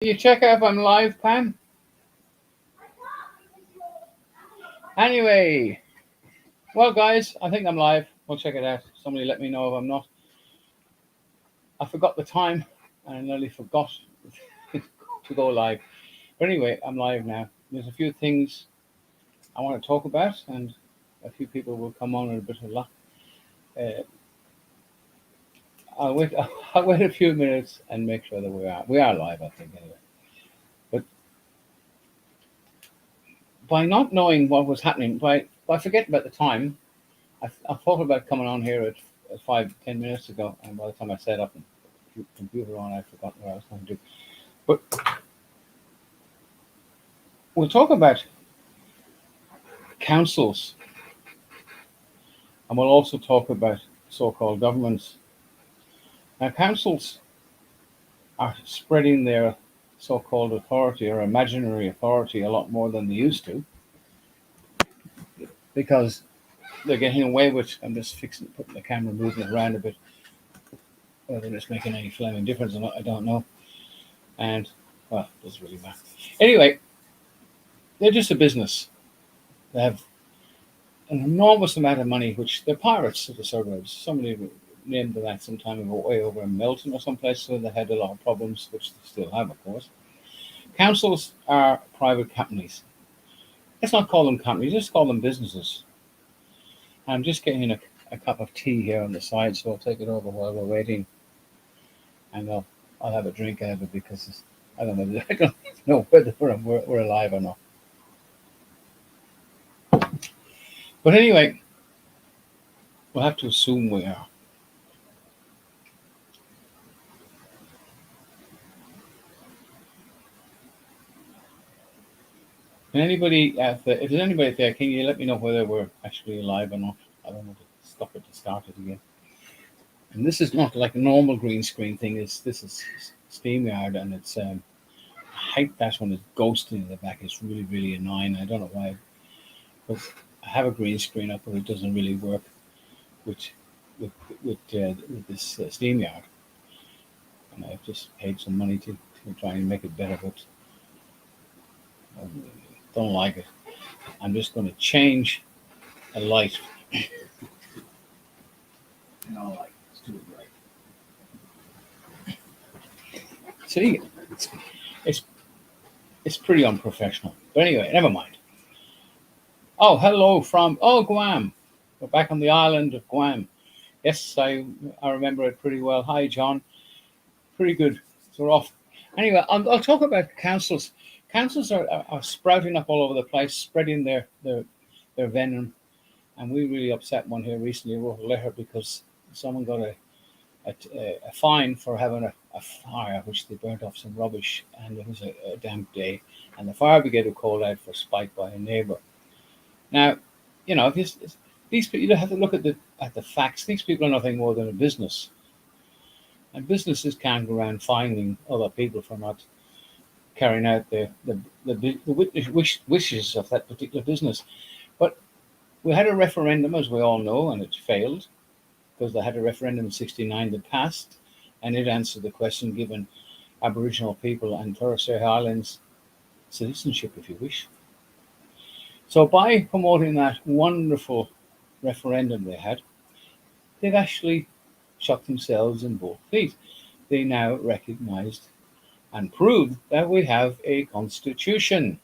You check out if I'm live, Pam? Anyway, well, guys, I think I'm live. We'll check it out. Somebody let me know if I'm not. I forgot the time and I nearly forgot to go live. But anyway, I'm live now. There's a few things I want to talk about, and a few people will come on in a bit of luck. Uh, I'll wait. I'll wait a few minutes and make sure that we are live. I think anyway. But by not knowing what was happening, by forgetting about the time, I thought about coming on here at 5-10 minutes ago, and by the time I set up the computer on, I'd forgotten what I was going to do. But we'll talk about councils, and we'll also talk about so-called governments. Now, councils are spreading their so-called authority or imaginary authority a lot more than they used to, because they're getting away with. I'm just putting the camera moving it around a bit. Whether it's making any flaming difference or not, I don't know. And well, it doesn't really matter. Anyway, they're just a business. They have an enormous amount of money, which they're pirates of the suburbs. Somebody named that some time ago, way over in Melton or someplace, so they had a lot of problems, which they still have, of course. Councils are private companies. Let's not call them companies, just call them businesses. I'm just getting a cup of tea here on the side, so I'll take it over while we're waiting, and I'll have a drink out of it because I don't know whether we're alive or not. But anyway, we'll have to assume we are. If there's anybody there, can you let me know whether we're actually alive or not? I don't want to stop it to start it again. And this is not like a normal green screen thing. This is SteamYard, and it's I hate that one. It's ghosting in the back. It's really, really annoying. I don't know why. But I have a green screen up, but it doesn't really work with with with this SteamYard. And I've just paid some money to try and make it better, but I don't like it. I'm just going to change a light. No, like it's too bright. See, it's it's pretty unprofessional. But anyway, never mind. Oh, hello from Guam. We're back on the island of Guam. Yes, I remember it pretty well. Hi, John. Pretty good. So we're off. Anyway, I'll talk about councils. Councils are sprouting up all over the place, spreading their venom. And we really upset one here recently. I wrote a letter because someone got a fine for having a fire, which they burnt off some rubbish, and it was a damp day. And the fire brigade were called out for spite by a neighbour. Now, if these people, you have to look at the facts. These people are nothing more than a business, and businesses can't go around fining other people for not carrying out the wishes of that particular business. But we had a referendum, as we all know, and it failed because they had a referendum in '69 that passed, and it answered the question given Aboriginal people and Torres Strait Islands citizenship, if you wish. So by promoting that wonderful referendum they had, they've actually shot themselves in both feet. They now recognised and proved that we have a constitution.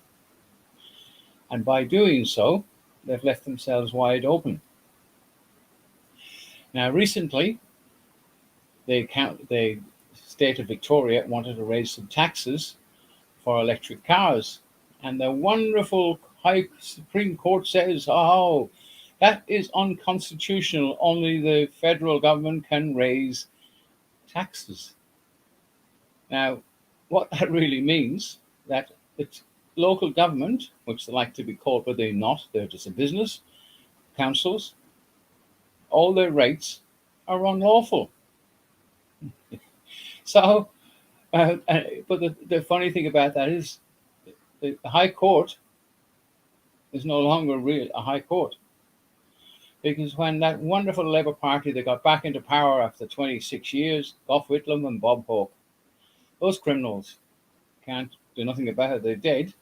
And by doing so, they've left themselves wide open. Now, recently, the state of Victoria wanted to raise some taxes for electric cars. And the wonderful High Supreme Court says, oh, that is unconstitutional. Only the federal government can raise taxes. Now, what that really means, that it's local government, which they like to be called, but they're not, they're just a business, councils, all their rates are unlawful. So, but the funny thing about that is the High Court is no longer real a High Court. Because when that wonderful Labour Party, they got back into power after 26 years, Gough Whitlam and Bob Hawke, those criminals can't do nothing about it. They're dead.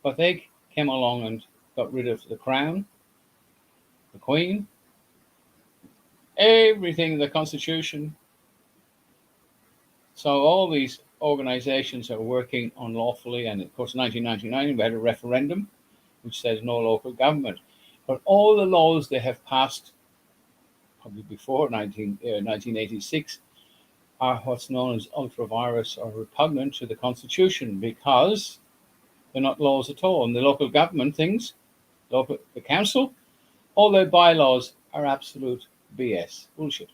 But they came along and got rid of the crown, the queen, everything, the constitution. So all these organizations are working unlawfully. And of course, in 1999, we had a referendum which says no local government. But all the laws they have passed, probably before 1986, are what's known as ultra-virus or repugnant to the Constitution because they're not laws at all. And the local government things, the council, all their bylaws are absolute BS, bullshit.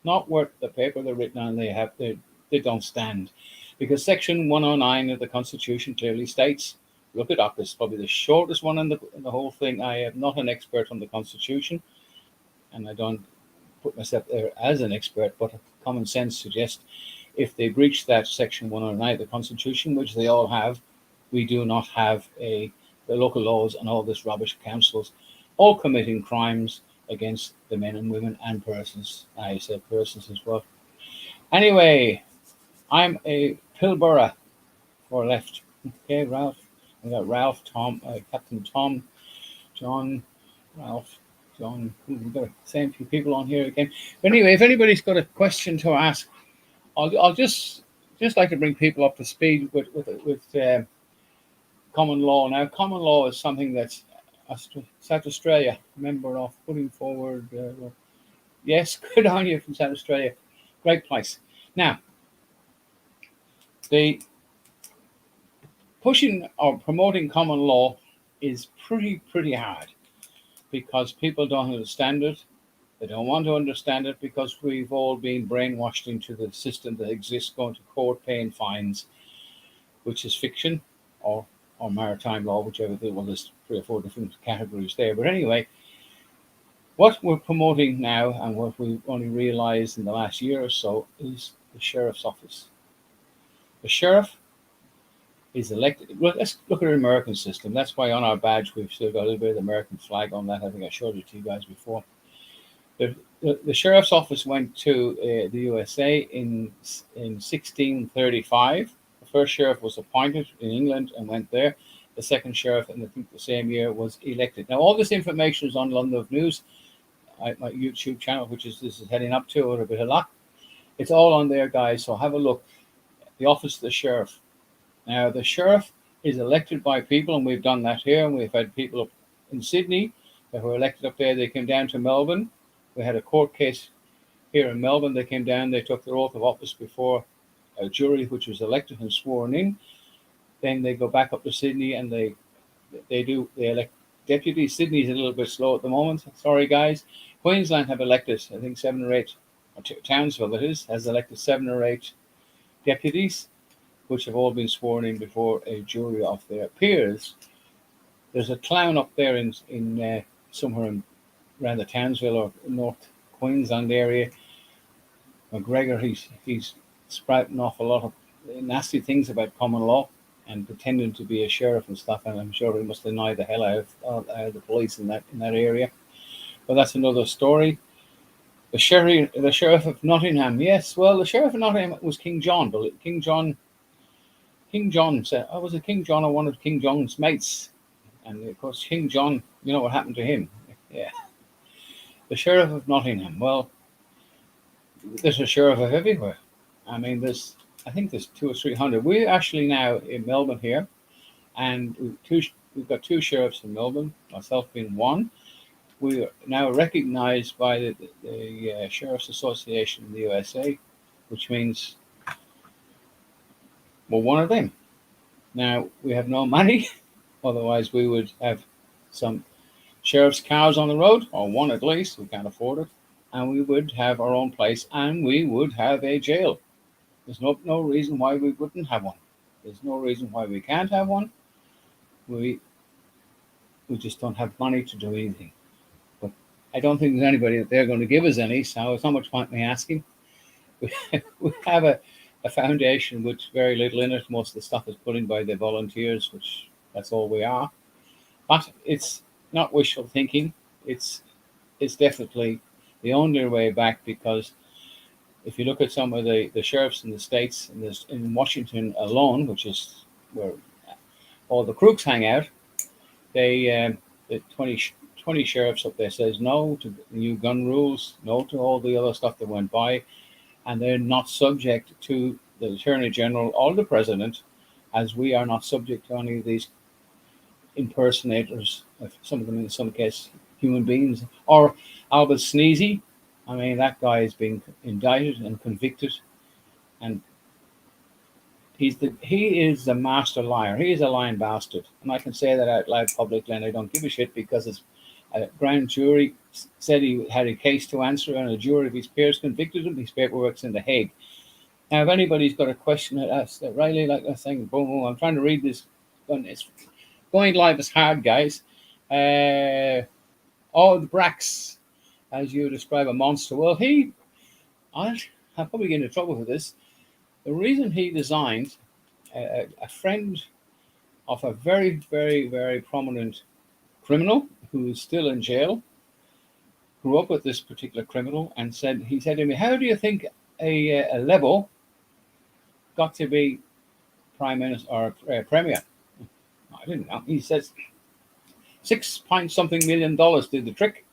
Not worth the paper they're written on. They don't stand. Because Section 109 of the Constitution clearly states, look it up, it's probably the shortest one in the whole thing. I am not an expert on the Constitution, and I don't put myself there as an expert, but common sense suggests if they breach that Section 109 of the Constitution, which they all have, we do not have the local laws and all this rubbish councils all committing crimes against the men and women and persons. I said persons as well. Anyway, I'm a Pilbara for left. Okay, Ralph. We got Ralph, Tom, Captain Tom, John, Ralph, John. We've got the same few people on here again. But anyway, if anybody's got a question to ask, I'll just like to bring people up to speed with common law. Now, common law is something that's South Australia, member of putting forward. Yes, good on you from South Australia. Great place. Now, the pushing or promoting common law is pretty hard because people don't understand it. They don't want to understand it because we've all been brainwashed into the system that exists, going to court, paying fines, which is fiction, or maritime law, whichever. Well, there's 3 or 4 different categories there. But anyway, what we're promoting now and what we've only realized in the last year or so is the sheriff's office. The sheriff is elected. Well, let's look at the American system. That's why on our badge we've still got a little bit of the American flag on that. I think I showed it to you guys before. The sheriff's office went to the USA in 1635. The first sheriff was appointed in England and went there. The second sheriff, and I think the same year, was elected. Now, all this information is on London News, my YouTube channel, which this is heading up to with a bit of luck. It's all on there, guys, so have a look. The office of the sheriff. Now, the sheriff is elected by people, and we've done that here, and we've had people up in Sydney that were elected up there. They came down to Melbourne. We had a court case here in Melbourne. They came down, they took their oath of office before a jury, which was elected and sworn in. Then they go back up to Sydney and they elect deputies. Sydney's a little bit slow at the moment. Sorry, guys. Queensland have elected, I think, 7 or 8, or Townsville, that is, has elected 7 or 8 deputies, which have all been sworn in before a jury of their peers. There's a clown up there in somewhere around the Townsville or North Queensland area. McGregor, he's sprouting off a lot of nasty things about common law and pretending to be a sheriff and stuff, and I'm sure he must deny the hell out of the police in that area. But that's another story. The sheriff of Nottingham. Yes, well, the sheriff of Nottingham was King John. But King John said, "I was a King John or one of King John's mates," and of course, King John. You know what happened to him? Yeah. The sheriff of Nottingham. Well, there's a sheriff of everywhere. I mean, I think there's 200 or 300. We're actually now in Melbourne here, and we've got 2 sheriffs in Melbourne, myself being one. We are now recognized by the Sheriff's Association in the USA, which means we're one of them. Now, we have no money, otherwise we would have some sheriff's cars on the road, or one at least. We can't afford it. And we would have our own place, and we would have a jail. There's no reason why we wouldn't have one. There's no reason why we can't have one. We just don't have money to do anything. But I don't think there's anybody that they're going to give us any, so it's not much point me asking. We have a foundation with very little in it. Most of the stuff is put in by the volunteers, which that's all we are. But it's not wishful thinking. It's definitely the only way back, because if you look at some of the sheriffs in the states, in Washington alone, which is where all the crooks hang out, the 20 sheriffs up there says no to the new gun rules, no to all the other stuff that went by, and they're not subject to the Attorney General or the President, as we are not subject to any of these impersonators, some of them in some case human beings, or Albert Sneezy. I mean, that guy has been indicted and convicted, and he is a master liar. He is a lying bastard, and I can say that out loud publicly, and I don't give a shit because it's a grand jury said he had a case to answer, and a jury of his peers convicted him. His paperwork's in The Hague. Now, if anybody's got a question at us, Riley, like I was saying, boom, boom, I'm trying to read this. It's going live is hard, guys. The Brax, as you describe a monster. Well, I'll probably get into trouble for this. The reason he designed a friend of a very, very, very prominent criminal who is still in jail, grew up with this particular criminal, and he said to me, "How do you think a Lebo got to be prime minister or premier?" I didn't know. He says, $6 million did the trick.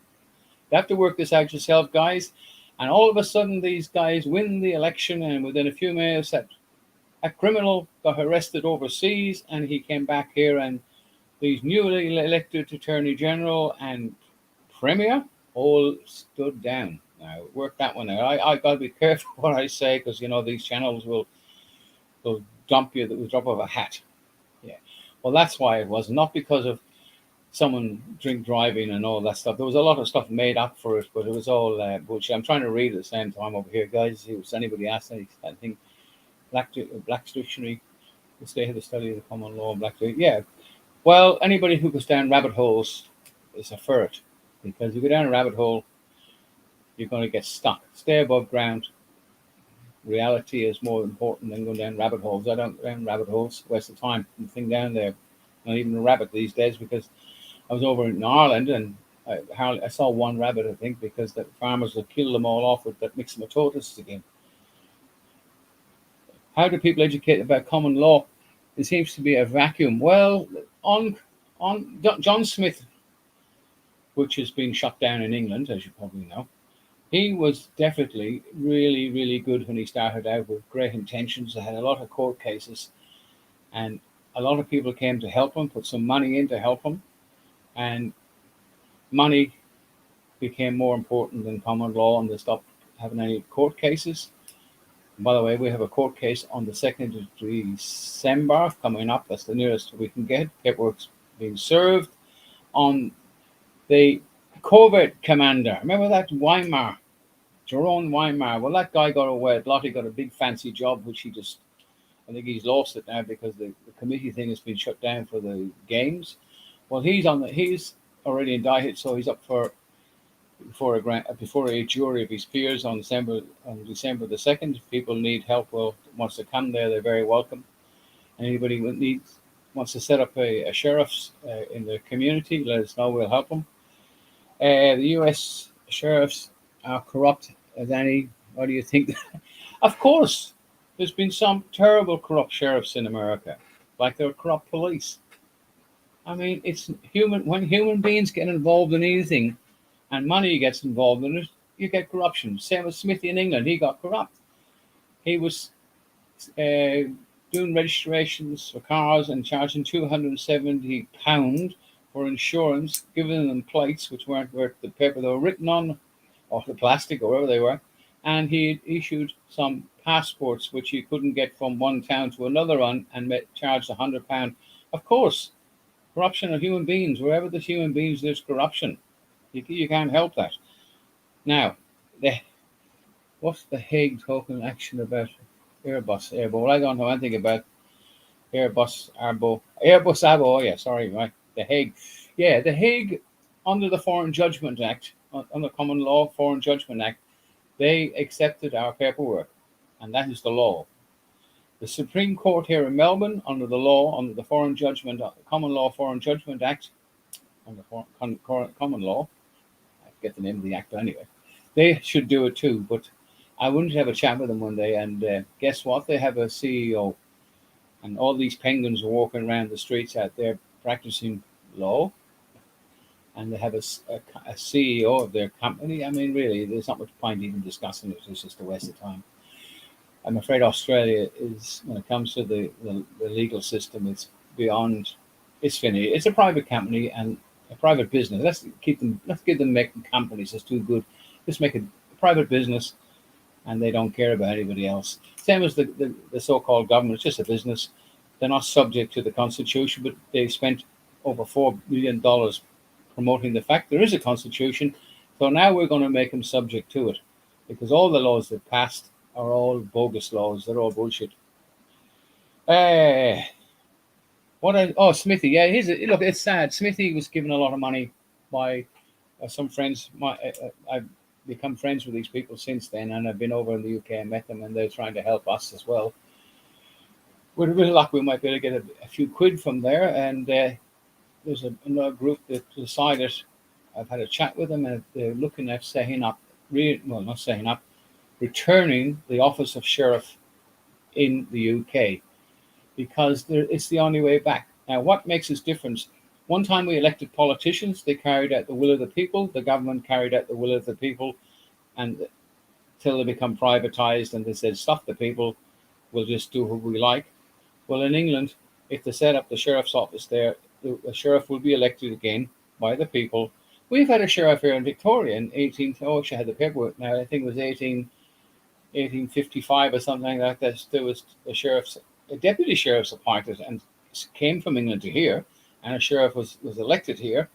You have to work this out yourself, guys. And all of a sudden, these guys win the election, and within a few minutes, a criminal got arrested overseas, and he came back here, and these newly elected Attorney General and Premier all stood down. Now, work that one out. I got to be careful what I say, because, these channels will dump you with the drop of a hat. Yeah. Well, that's why it was, not because of someone drink driving and all that stuff. There was a lot of stuff made up for it, but it was all bullshit. I'm trying to read at the same time over here, guys. If anybody asks anything, Black's Dictionary, the state of the study of the common law, yeah. Well, anybody who goes down rabbit holes is a ferret, because if you go down a rabbit hole, you're going to get stuck. Stay above ground. Reality is more important than going down rabbit holes. I don't go down rabbit holes, waste of time. The thing down there, not even a rabbit these days, because I was over in Ireland and I saw one rabbit, I think, because the farmers would kill them all off with that myxomatosis again. How do people educate about common law? It seems to be a vacuum. Well, on John Smith, which has been shut down in England, as you probably know, he was definitely really, really good when he started out with great intentions. They had a lot of court cases, and a lot of people came to help him, put some money in to help him, and money became more important than common law, and they stopped having any court cases. And by the way, we have a court case on the 2nd of December coming up. That's the nearest we can get. Paperwork's being served on the COVID commander. Remember that Weimar, Jerome Weimar? Well, that guy got away. Lottie got a big fancy job, which I think he's lost it now because the committee thing has been shut down for the games. Well, he's already indicted, so he's up before a jury of his peers on December the 2nd. If people need help, wants to come there, they're very welcome. Anybody who wants to set up a sheriff's in the community, let us know. We'll help them. The U.S. sheriffs are corrupt as any. What do you think? Of course, there's been some terrible corrupt sheriffs in America, like there are corrupt police. I mean, it's human. When human beings get involved in anything, and money gets involved in it, you get corruption. Same with Smithy in England. He got corrupt. He was doing registrations for cars and charging £270 for insurance, giving them plates which weren't worth the paper they were written on, or the plastic, or wherever they were. And he issued some passports which you couldn't get from one town to another on, and charged £100. Of course, corruption of human beings. Wherever there's human beings, there's corruption. You can't help that. Now, what's the Hague talking action about? Airbus, Well, I don't know anything about Airbus, Abo. Yeah, sorry, right. The Hague. Yeah, the Hague, under the Foreign Judgment Act, under Common Law Foreign Judgment Act, they accepted our paperwork, and that is the law. The Supreme Court here in Melbourne, under the Foreign Judgment, Common Law Foreign Judgment Act, under Common Law, I get the name of the act anyway, they should do it too, but I went to have a chat with them one day, and guess what? They have a CEO, and all these penguins are walking around the streets out there practicing law, and they have a CEO of their company. I mean, really, there's not much point even discussing it. It's just a waste of time. I'm afraid Australia is, when it comes to the legal system, it's beyond. It's finished. It's a private company and a private business. Let's keep them. Let's give them making companies. It's too good. Let's make it a private business, and they don't care about anybody else. Same as the so-called government. It's just a business. They're not subject to the constitution, but they spent over $4 billion promoting the fact there is a constitution. So now we're going to make them subject to it, because all the laws that passed are all bogus laws. They're all bullshit. Uh, Smithy. Yeah, look. It's sad. Smithy was given a lot of money by some friends. I've become friends with these people since then, and I've been over in the UK and met them, and they're trying to help us as well. With a bit of luck, we might be able to get a few quid from there. And there's another group that decided. I've had a chat with them, and they're looking at setting up. Not setting up, returning the office of sheriff in the UK, because it's the only way back. Now, what makes us different? One time we elected politicians, they carried out the will of the people, the government carried out the will of the people, and till they become privatized and they said, stuff the people, we'll just do what we like. Well, in England, if they set up the sheriff's office there, the sheriff will be elected again by the people. We've had a sheriff here in Victoria in she had the paperwork now, I think it was 1855 or something like that. There was a deputy sheriff's appointed and came from England to here, and a sheriff was elected here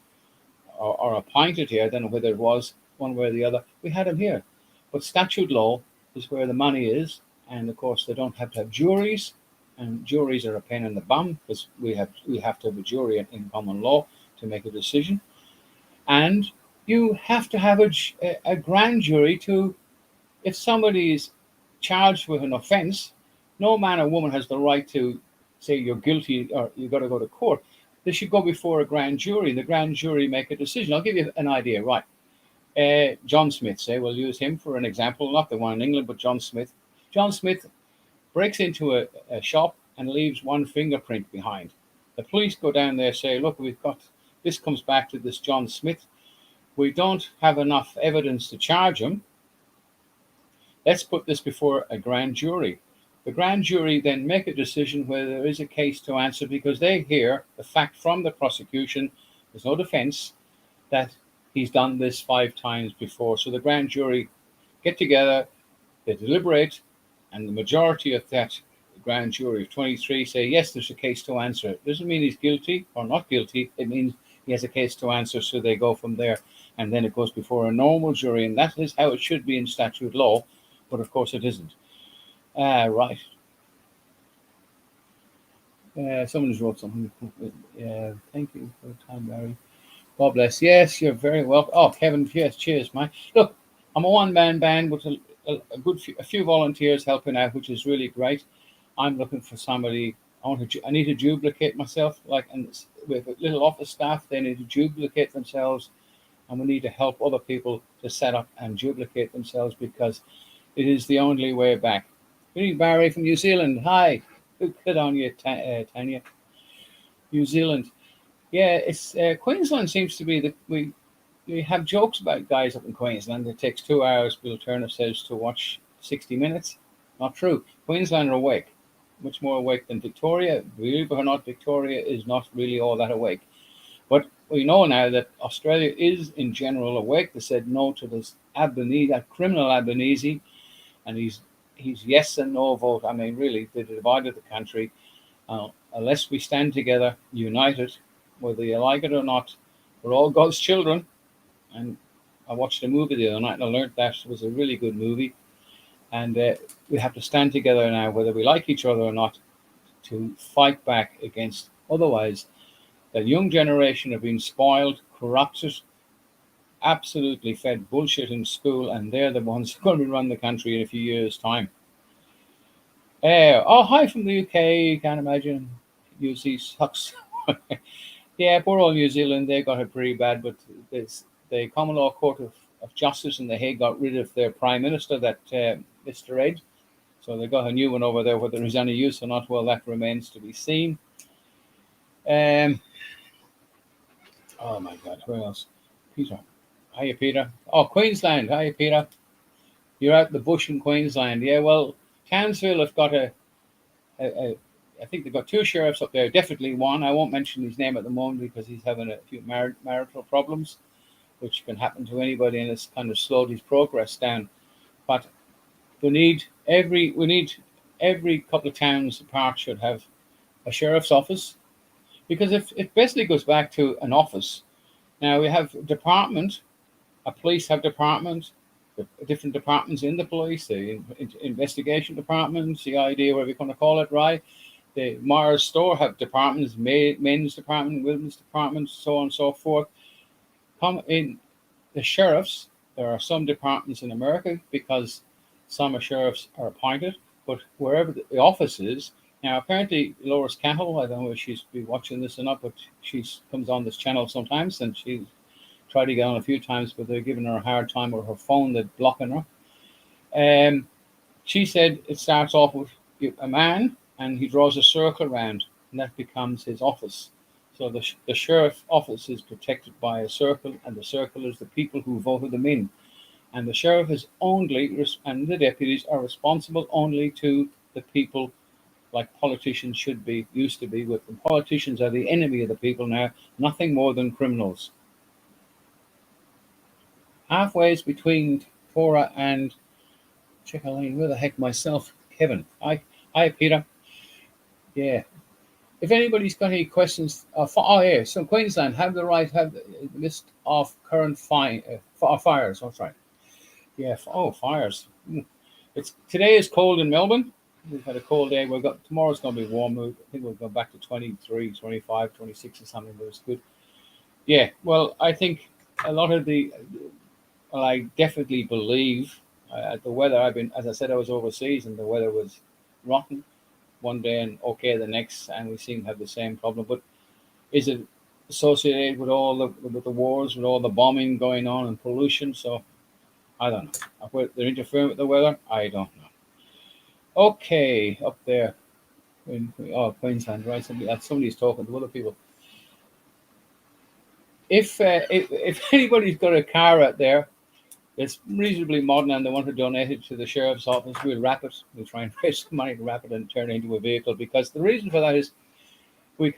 or appointed here. I don't know whether it was one way or the other. We had him here. But statute law is where the money is, and of course they don't have to have juries, and juries are a pain in the bum because we have to have a jury in common law to make a decision, and you have to have a grand jury to. If somebody is charged with an offence, no man or woman has the right to say you're guilty or you've got to go to court. They should go before a grand jury, and the grand jury make a decision. I'll give you an idea, right? John Smith, say, we'll use him for an example, not the one in England, but John Smith. John Smith breaks into a shop and leaves one fingerprint behind. The police go down there, say, look, this comes back to this John Smith. We don't have enough evidence to charge him. Let's put this before a grand jury. The grand jury then make a decision whether there is a case to answer, because they hear the fact from the prosecution, there's no defense, that he's done this 5 times before. So the grand jury get together, they deliberate, and the majority of that grand jury of 23 say, yes, there's a case to answer. It doesn't mean he's guilty or not guilty. It means he has a case to answer, so they go from there. And then it goes before a normal jury, and that is how it should be in statute law. But of course it isn't. Right. Someone just wrote something. Thank you for the time, Barry. God bless. Yes, you're very welcome. Oh, Kevin, yes, cheers, man. Look, I'm a one-man band with a few volunteers helping out, which is really great. I'm looking for somebody. I need to duplicate myself. And with a little office staff, they need to duplicate themselves, and we need to help other people to set up and duplicate themselves, because it is the only way back. Good evening, Barry from New Zealand. Hi. Good on you, Tanya. New Zealand. Yeah, it's Queensland seems to be we have jokes about guys up in Queensland. It takes 2 hours, we'll turn ourselves to watch 60 minutes. Not true. Queensland are awake, much more awake than Victoria. Believe it or not, Victoria is not really all that awake. But we know now that Australia is in general awake. They said no to this criminal Albanese, and he's yes and no vote. I mean, really, they divided the country. Unless we stand together, united, whether you like it or not, we're all God's children. And I watched a movie the other night, and I learned that it was a really good movie. And we have to stand together now, whether we like each other or not, to fight back against. Otherwise, the young generation have been spoiled, corrupted, absolutely fed bullshit in school, and they're the ones who are going to run the country in a few years' time. Hi from the UK. Can't imagine. UC sucks. Yeah, poor old New Zealand. They got it pretty bad, but the Common Law Court of Justice in The Hague got rid of their Prime Minister that Mr. Ed. So they got a new one over there. Whether there's any use or not, well, that remains to be seen. Um, oh my God, where else? Peter. Hiya, Peter. Oh, Queensland. Hiya, Peter. You're out in the bush in Queensland. Yeah, well, Townsville have got a I think they've got two sheriffs up there. Definitely one. I won't mention his name at the moment because he's having a few marital problems, which can happen to anybody, and it's kind of slowed his progress down. But we need every couple of towns apart should have a sheriff's office, because if it basically goes back to an office. Now we have a department, a police have department, different departments in the police, the investigation department, CID, whatever you want to call it, right? The Mars store have departments, men's department, women's department, so on and so forth. Come in the sheriffs. There are some departments in America because some sheriffs are appointed, but wherever the office is. Now, apparently, Loris Cahill, I don't know if she's been watching this or not, but she comes on this channel sometimes, and she's tried to get on a few times, but they're giving her a hard time with her phone, they're blocking her. She said it starts off with a man, and he draws a circle around, and that becomes his office. So the sheriff office is protected by a circle, and the circle is the people who voted them in. And the sheriff is only, and the deputies are responsible only to the people, like politicians used to be with them. Politicians are the enemy of the people now, nothing more than criminals. Halfway between Cora and Chickalane, where the heck myself, Kevin. Hi, Peter. Yeah. If anybody's got any questions, yeah, so Queensland have the list of current fires. That's right. Yeah. Fires. Today is cold in Melbourne. We've had a cold day. Tomorrow's going to be warm. I think we'll go back to 23, 25, 26 or something, but it's good. Yeah. Well, I think a lot of I definitely believe the weather. As I said, I was overseas and the weather was rotten one day and okay the next, and we seem to have the same problem. But is it associated with with the wars, with all the bombing going on and pollution? So I don't know. Whether they're interfering with the weather, I don't know. Okay, up there in Queensland, right? Somebody's talking to other people. If anybody's got a car out there, it's reasonably modern and they want to donate it to the sheriff's office, we'll wrap it. We'll try and raise some money to wrap it and turn it into a vehicle, because the reason for that is we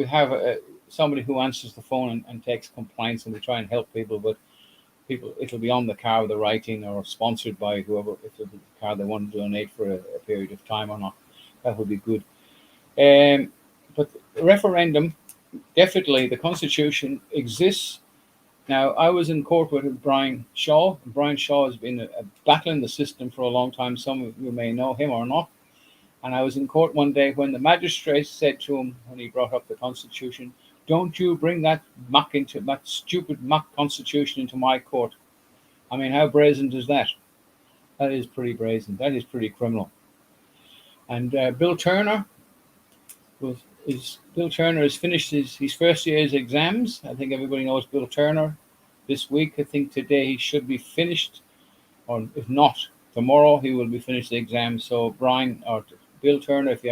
have somebody who answers the phone and takes complaints, and we try and help people. But it'll be on the car with the writing, or sponsored by whoever, if it's a car they want to donate for a period of time or not. That would be good. But the referendum, definitely the Constitution exists. Now, I was in court with Brian Shaw. Brian Shaw has been battling the system for a long time. Some of you may know him or not. And I was in court one day when the magistrate said to him, when he brought up the Constitution, "Don't you bring that stupid muck Constitution into my court." I mean, how brazen is that? That is pretty brazen. That is pretty criminal. And Bill Turner has finished his first year's exams. I think everybody knows Bill Turner. This week, I think today, he should be finished, or if not, tomorrow he will be finished the exam. So Bill Turner, if you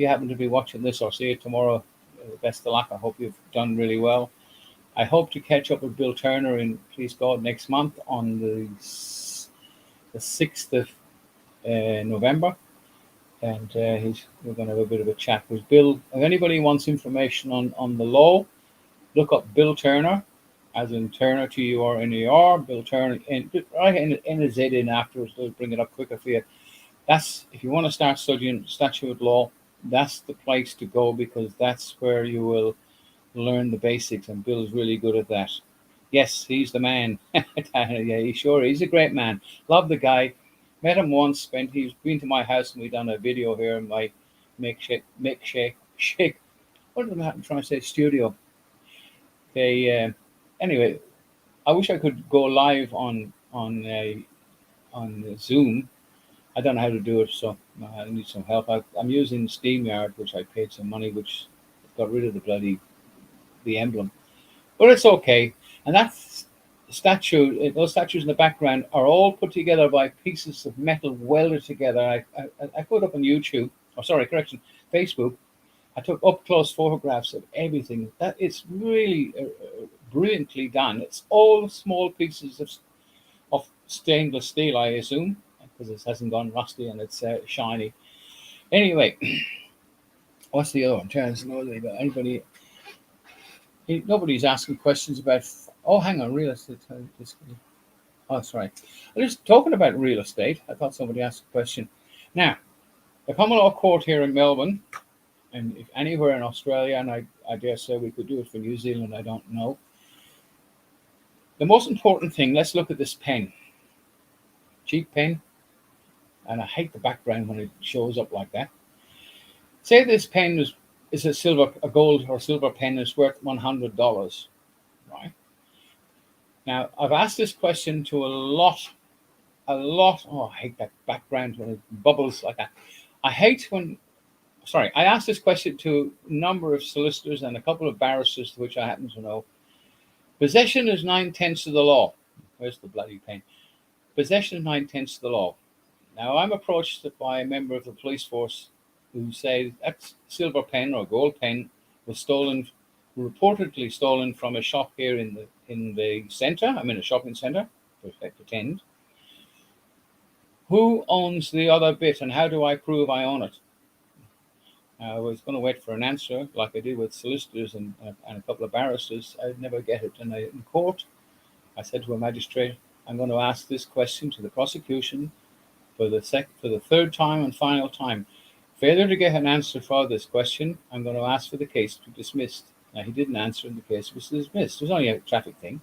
happen to be watching this or see it tomorrow, best of luck. I hope you've done really well. I hope to catch up with Bill Turner in, please God, next month on the 6th of November. And we're going to have a bit of a chat with Bill. If anybody wants information on the law, look up Bill Turner, as in Turner, Turner, Bill Turner, N a Z in afterwards. They'll bring it up quicker for you. That's, if you want to start studying statute law, that's the place to go, because that's where you will learn the basics, and Bill's really good at that. Yes, he's the man. Yeah, he's a great man. Love the guy. Met him once. He's been to my house, and we done a video here in my shake. What did I try to say? Studio. Anyway, I wish I could go live on Zoom. I don't know how to do it, so I need some help. I'm using SteamYard, which I paid some money, which got rid of the emblem, but it's okay. And those statues in the background are all put together by pieces of metal welded together. I put up on YouTube, or sorry, correction, Facebook. I took up close photographs of everything. That it's really brilliantly done. It's all small pieces of stainless steel, I assume, because it hasn't gone rusty and it's shiny. Anyway, what's the other one? Terrence, anybody? Nobody's asking questions about. Oh, hang on, real estate. Oh, sorry. I'm just talking about real estate. I thought somebody asked a question. Now, the Common Law Court here in Melbourne, and if anywhere in Australia, and I dare say we could do it for New Zealand, I don't know. The most important thing, let's look at this pen. Cheap pen. And I hate the background when it shows up like that. Say this pen is a gold or silver pen is worth $100, right? Now, I've asked this question to a lot. Oh, I hate that background when it bubbles like that. I asked this question to a number of solicitors and a couple of barristers, which I happen to know. Possession is 9/10 of the law. Where's the bloody pen? Possession is 9/10 of the law. Now, I'm approached by a member of the police force who say that silver pen or gold pen was reportedly stolen from a shop here in the centre. I'm in a shopping centre, pretend. Who owns the other bit, and how do I prove I own it? I was going to wait for an answer, like I did with solicitors and a couple of barristers. I'd never get it. And in court, I said to a magistrate, I'm going to ask this question to the prosecution for the third time and final time. Failure to get an answer for this question, I'm going to ask for the case to be dismissed. Now, he didn't answer and the case was dismissed. It was only a traffic thing.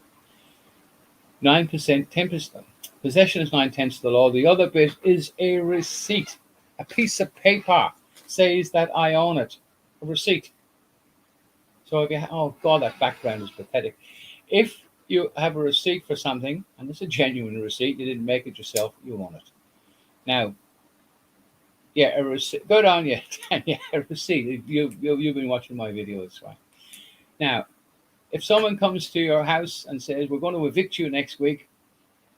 9%, 10%. Possession is 9/10 of the law. The other bit is a receipt. A piece of paper says that I own it. A receipt. So if oh God, that background is pathetic. If you have a receipt for something, and it's a genuine receipt, you didn't make it yourself, you own it. Now, yeah, a receipt. Go down, yeah, yeah, a receipt. You've been watching my videos, right? Now, if someone comes to your house and says, we're going to evict you next week,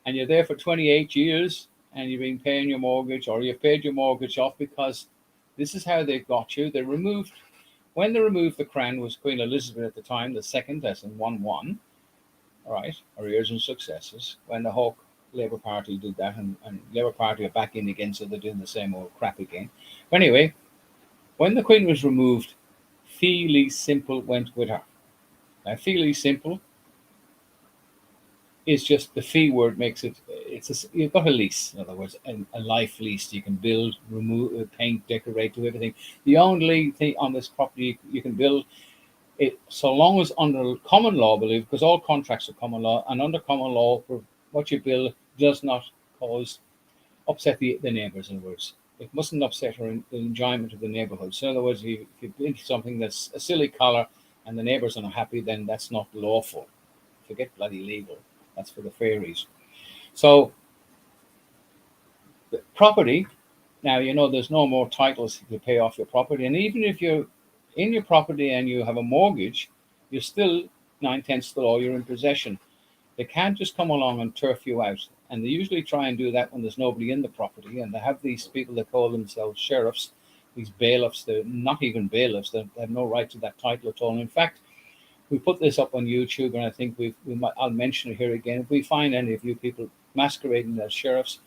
and you're there for 28 years, and you've been paying your mortgage, or you've paid your mortgage off, because this is how they got you. When they removed the crown was Queen Elizabeth at the time, the second, as in 1-1, all right, arrears and successes, when the Hawke Labour Party did that, and Labour Party are back in again, so they're doing the same old crap again. But anyway, when the Queen was removed, Fee Simple went with her. Now, Fee Simple is just the fee word makes it. You've got a lease, in other words, a life lease. You can build, remove, paint, decorate, do everything. The only thing on this property you can build it, so long as under common law, I believe, because all contracts are common law, and under common law, what you build does not upset the neighbours. In other words, it mustn't upset the enjoyment of the neighbourhood. So in other words, if you build something that's a silly colour and the neighbours are not happy, then that's not lawful. Forget bloody legal. That's for the fairies. So the property, now there's no more titles to pay off your property. And even if you're in your property and you have a mortgage, you're still 9/10 of the law, you're in possession. They can't just come along and turf you out. And they usually try and do that when there's nobody in the property. And they have these people that call themselves sheriffs, these bailiffs. They're not even bailiffs. They have no right to that title at all. And in fact, we put this up on YouTube, and I think I'll mention it here again. If we find any of you people masquerading as sheriffs,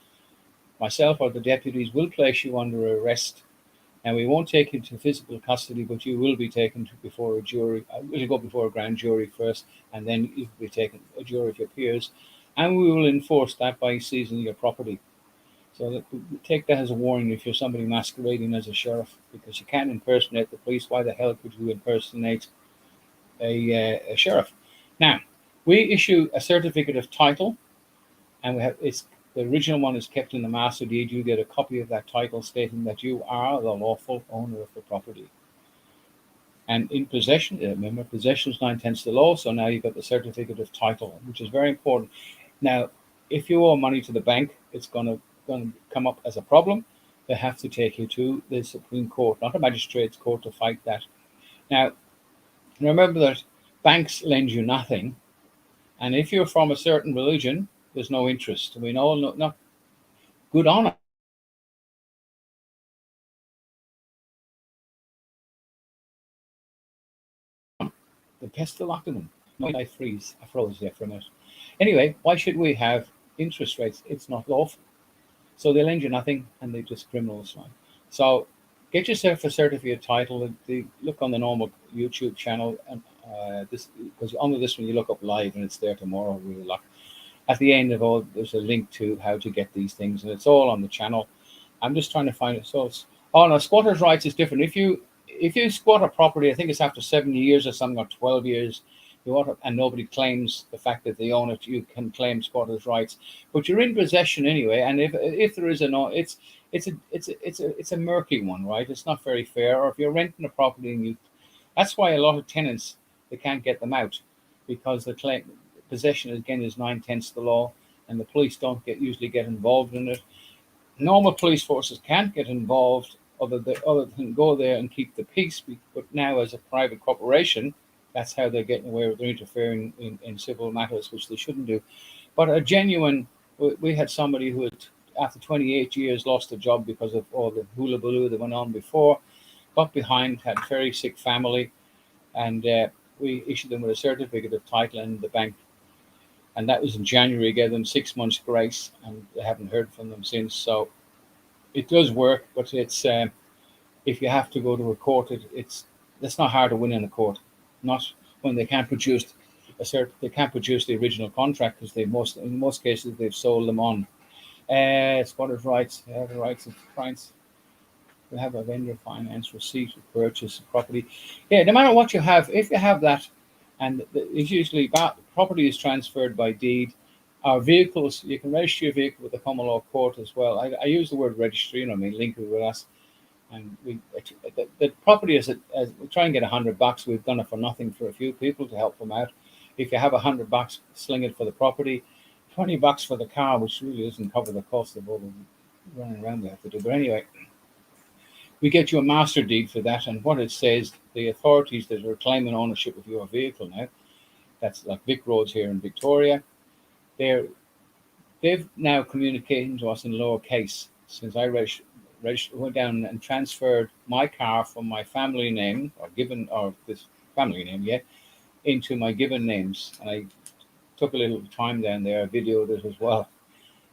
myself or the deputies will place you under arrest, and we won't take you to physical custody, but you will be taken before a jury. We'll go before a grand jury first, and then you'll be taken a jury of your peers, and we will enforce that by seizing your property. So take that as a warning if you're somebody masquerading as a sheriff, because you can't impersonate the police. Why the hell could you impersonate a sheriff? Now, we issue a certificate of title, and the original one is kept in the master deed. You get a copy of that title stating that you are the lawful owner of the property. And in possession, remember, possession is 9/10 of the law, so now you've got the certificate of title, which is very important. Now, if you owe money to the bank, it's going to come up as a problem. They have to take you to the Supreme Court, not a magistrate's court, to fight that. Now, remember that banks lend you nothing, And if you're from a certain religion, there's no interest. We know not good on it. The pest locked in them. No, I freeze. I froze there for a minute. Anyway, why should we have interest rates? It's not lawful. So they'll lend you nothing, and they're just criminals. Right? So get yourself a certificate title. Look on the normal YouTube channel, and this because under this one you look up live, and it's there tomorrow. Really luck. At the end of all, there's a link to how to get these things, and it's all on the channel. I'm just trying to find it. So it's oh no, squatters' rights is different. If you squat a property, I think it's after 7 years or something, or 12 years, and nobody claims the fact that they own it, you can claim squatters' rights. But you're in possession anyway, and if there is a no, it's a murky one, right? It's not very fair. Or if you're renting a property and that's why a lot of tenants they can't get them out because the claim possession again is 9/10 the law, and the police don't usually get involved in it. Normal police forces can't get involved other than go there and keep the peace. But now, as a private corporation, that's how they're getting away with their interfering in civil matters, which they shouldn't do. But a genuine, we had somebody who had, after 28 years, lost a job because of all the hula baloo that went on before, got behind, had a very sick family, and we issued them with a certificate of title in the bank. And that was in January, gave them 6 months grace, and they haven't heard from them since. So it does work, but it's if you have to go to a court, it's not hard to win in a court. Not when they can't produce they can't produce the original contract because in most cases they've sold them on. Squatters' rights, the rights of clients. We have a vendor finance receipt of purchase of property. Yeah, no matter what you have, if you have that, and it's usually property is transferred by deed. Our vehicles, you can register your vehicle with the common law court as well. I use the word registry, I mean link it with us. And the property as we try and get $100. We've done it for nothing for a few people to help them out. If you have $100, sling it for the property. $20 for the car, which really doesn't cover the cost of all the running around we have to do. But anyway, we get you a master deed for that, and what it says, the authorities that are claiming ownership of your vehicle now, that's like Vic Roads here in Victoria, they've now communicated to us in lowercase since I went down and transferred my car from my family name or this family name, into my given names, and I took a little time down there. I videoed it as well,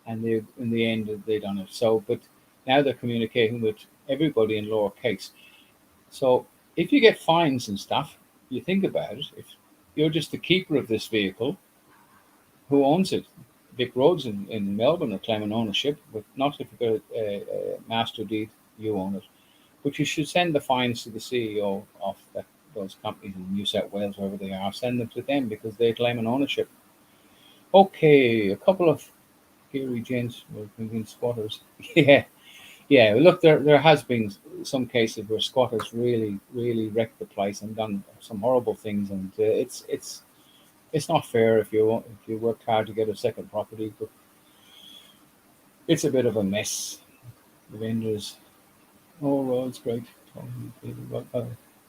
and in the end they done it. So, but now they're communicating with everybody in lowercase. So if you get fines and stuff, you think about it. If you're just the keeper of this vehicle, who owns it? Vic Roads in Melbourne are claiming ownership, but not if you've got a master deed, you own it. But you should send the fines to the CEO of those companies in New South Wales, wherever they are. Send them to them because they're claiming ownership. Okay, a couple of Gary gents were thinking squatters. Yeah. Look, there has been some cases where squatters really, really wrecked the place and done some horrible things, and it's not fair if you worked hard to get a second property, but it's a bit of a mess. The vendors, oh well, it's great.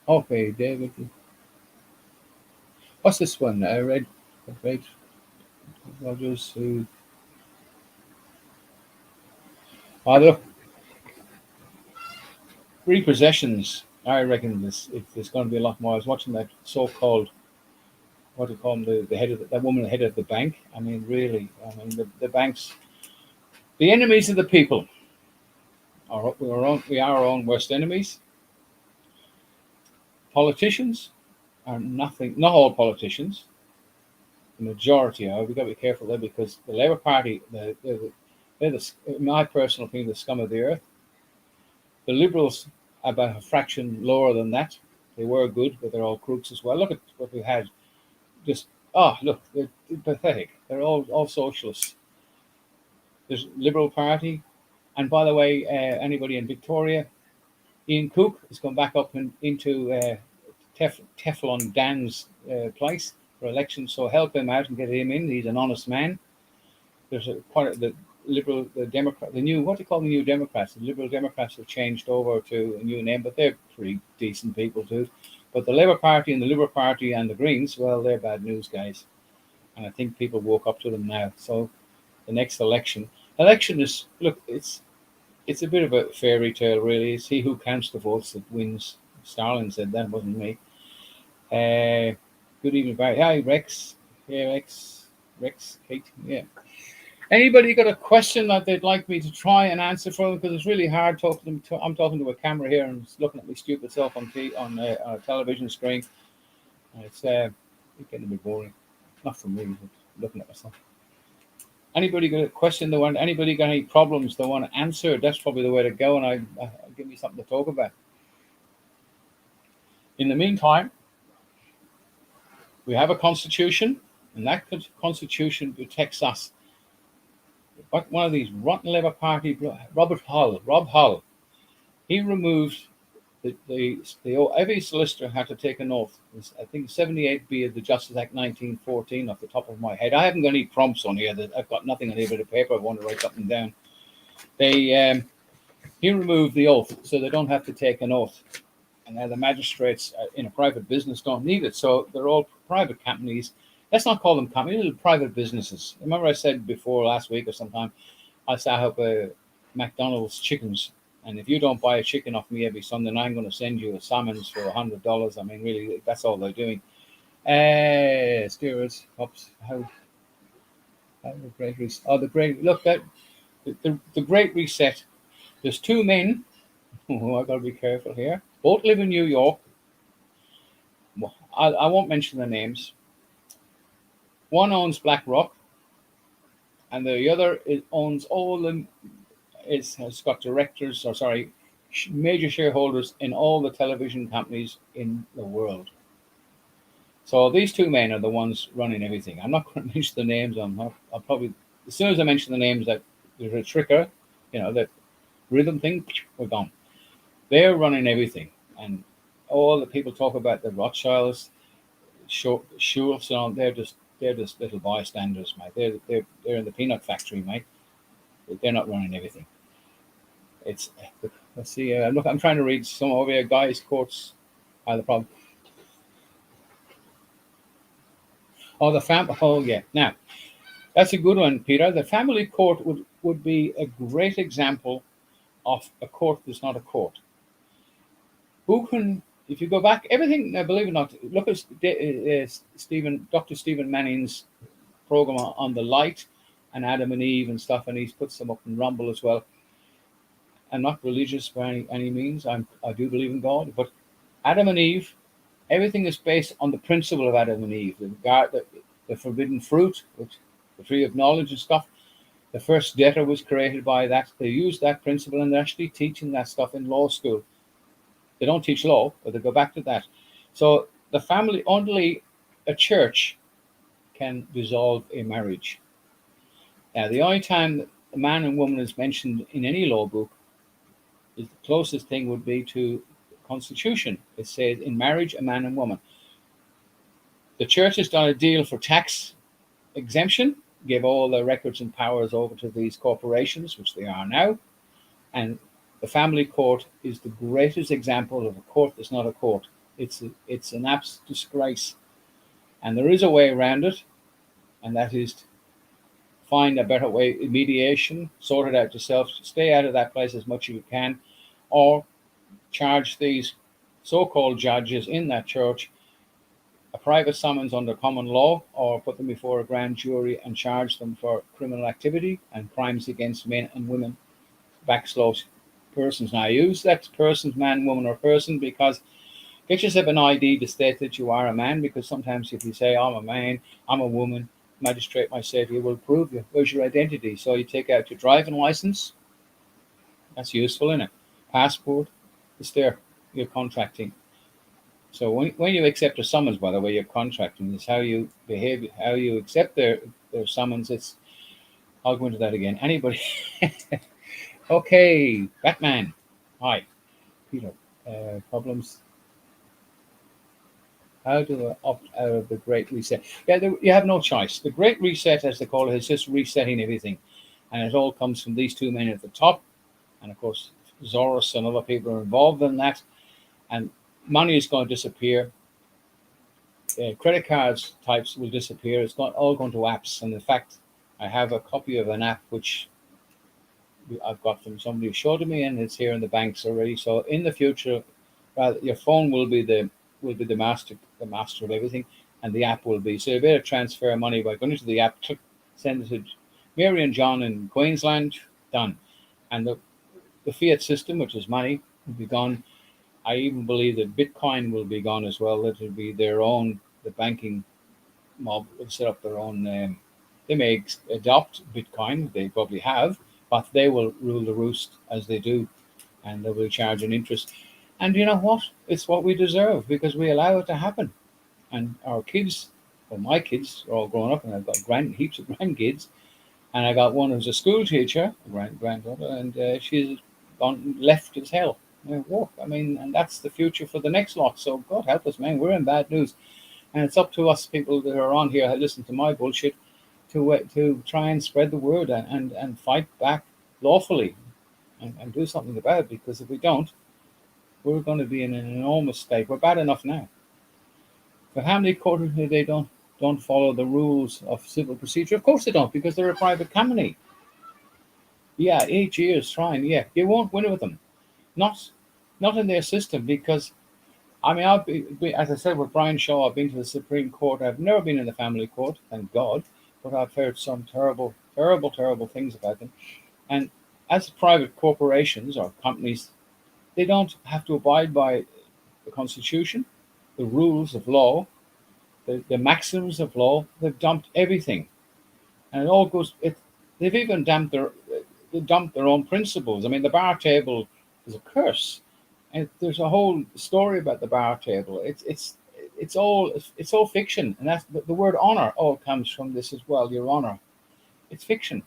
Okay, David, what's this one? I read Rogers who. Oh, look, repossessions. I reckon there's going to be a lot more. I was watching that so-called, what do you call them, the head of that woman, the head of the bank. I mean, really, the banks, the enemies of the people. We are our own worst enemies. Politicians are nothing. Not all politicians. The majority are. We've got to be careful there because the Labour Party, they're in my personal opinion, the scum of the earth. The Liberals are about a fraction lower than that. They were good, but they're all crooks as well. Look at what we had. Look, they're pathetic. They're all socialists. There's Liberal Party, and by the way, anybody in Victoria, Ian Cook has gone back up into Teflon Dan's place for election. So help him out and get him in. He's an honest man. There's a part of the Liberal, the Democrat, the new, what do you call the New Democrats? The Liberal Democrats have changed over to a new name, but they're pretty decent people too. But the Labour Party and the Liberal Party and the Greens, well, they're bad news, guys. and I think people woke up to them now. So the next election is, look, it's a bit of a fairy tale, really. It's he who counts the votes that wins. Starlin said that, wasn't me. Good evening, Barry. Hi, Rex. Yeah, Rex, Kate. Yeah. Anybody got a question that they'd like me to try and answer for them? Because it's really hard talking to them. I'm talking to a camera here and it's looking at my stupid self on a television screen. And it's getting a bit boring. Not for me, but looking at myself. Anybody got a question they want? Anybody got any problems they want to answer? That's probably the way to go, and I give me something to talk about. In the meantime, we have a constitution, and that constitution protects us. But one of these rotten Labour Party, Rob Hull, he removed every solicitor had to take an oath. I think 78B of the Justice Act 1914 off the top of my head. I haven't got any prompts on here. I've got nothing on here but a paper. I want to write something down. He removed the oath, so they don't have to take an oath. And now the magistrates in a private business don't need it. So they're all private companies. Let's not call them companies, they're private businesses. Remember I said before last week or sometime, I set up a McDonald's chickens. And if you don't buy a chicken off me every Sunday, I'm going to send you a summons for $100. I mean, really, that's all they're doing. Stewards, ups, how the great reset. Oh, the great, look, that the great reset. There's two men. I've got to be careful here. Both live in New York. I won't mention their names. One owns BlackRock, and the other owns all the. Has got directors, or sorry, major shareholders in all the television companies in the world. So these two men are the ones running everything. I'm not going to mention the names. I'll probably, as soon as I mention the names, that there's a trigger, that rhythm thing, we're gone. They're running everything, and all the people talk about the Rothschilds, Schultz, and all. They're just little bystanders, mate. They're in the peanut factory, mate. They're not running everything. Let's see. Look, I'm trying to read some over here. Guys, courts are the problem. Oh, the family. Oh, yeah. Now, that's a good one, Peter. The family court would be a great example of a court that's not a court. Who can, if you go back, everything, believe it or not, look at Dr. Stephen Manning's program on the light and Adam and Eve and stuff, and he's put some up in Rumble as well. I'm not religious by any means. I do believe in God, but Adam and Eve, everything is based on the principle of Adam and Eve. The forbidden fruit, which the tree of knowledge and stuff. The first debtor was created by that. They use that principle, and they're actually teaching that stuff in law school. They don't teach law, but they go back to that. So the family, only a church can dissolve a marriage. Now, the only time a man and woman is mentioned in any law book, is the closest thing would be to the Constitution. It says in marriage, a man and woman. The church has done a deal for tax exemption, give all the records and powers over to these corporations, which they are now. And the family court is the greatest example of a court that's not a court. It's an absolute disgrace. And there is a way around it, and that is to find a better way, mediation, sort it out yourself, stay out of that place as much as you can, or charge these so-called judges in that church a private summons under common law, or put them before a grand jury and charge them for criminal activity and crimes against men and women, backslash persons. Now, I use that persons, man, woman, or person, because get yourself an ID to state that you are a man, because sometimes if you say, I'm a man, I'm a woman, magistrate might say, you will prove you. Where's your identity? So you take out your driving license. That's useful, isn't it? Passport. It's there. You're contracting. So when you accept a summons, by the way, you're contracting. It's how you behave, how you accept their summons. I'll go into that again. Anybody? Okay, Batman. Hi, Peter. Problems. How do I opt out of the Great Reset? Yeah, you have no choice. The Great Reset, as they call it, is just resetting everything. And it all comes from these two men at the top. And, of course, Soros and other people are involved in that. And money is going to disappear. credit cards types will disappear. It's not all going to apps. And in fact, I have a copy of an app which I've got from somebody who showed it me, and it's here in the banks already. So in the future, your phone will be the master of everything, and the app will be. So you'll be able to transfer money by going into the app, click, send it to Mary and John in Queensland, done. And the fiat system, which is money, will be gone. I even believe that Bitcoin will be gone as well. It will be their own. The banking mob will set up their own. They may adopt Bitcoin. They probably have, but they will rule the roost as they do, and they will charge an interest. And you know what? It's what we deserve because we allow it to happen. And our kids, well, my kids are all grown up, and I've got heaps of grandkids. And I got one who's a school teacher, a granddaughter, and she's gone left as hell. Walk. I mean, and that's the future for the next lot. So God help us, man. We're in bad news, and it's up to us people that are on here who listen to my bullshit to try and spread the word and fight back lawfully and do something about it. Because if we don't, we're going to be in an enormous state. We're bad enough now. The family court, they don't follow the rules of civil procedure. Of course they don't, because they're a private company. Yeah, 8 years trying. Yeah, you won't win with them. Not in their system, because I mean, as I said with Brian Shaw, I've been to the Supreme Court. I've never been in the family court, thank God, but I've heard some terrible, terrible, terrible things about them. And as private corporations or companies, they don't have to abide by the Constitution, the rules of law, the maxims of law. They've dumped everything, and it all goes. They've even dumped their own principles. I mean, the bar table is a curse, and there's a whole story about the bar table. It's all fiction, and that's the word honor all comes from this as well. Your honor, it's fiction.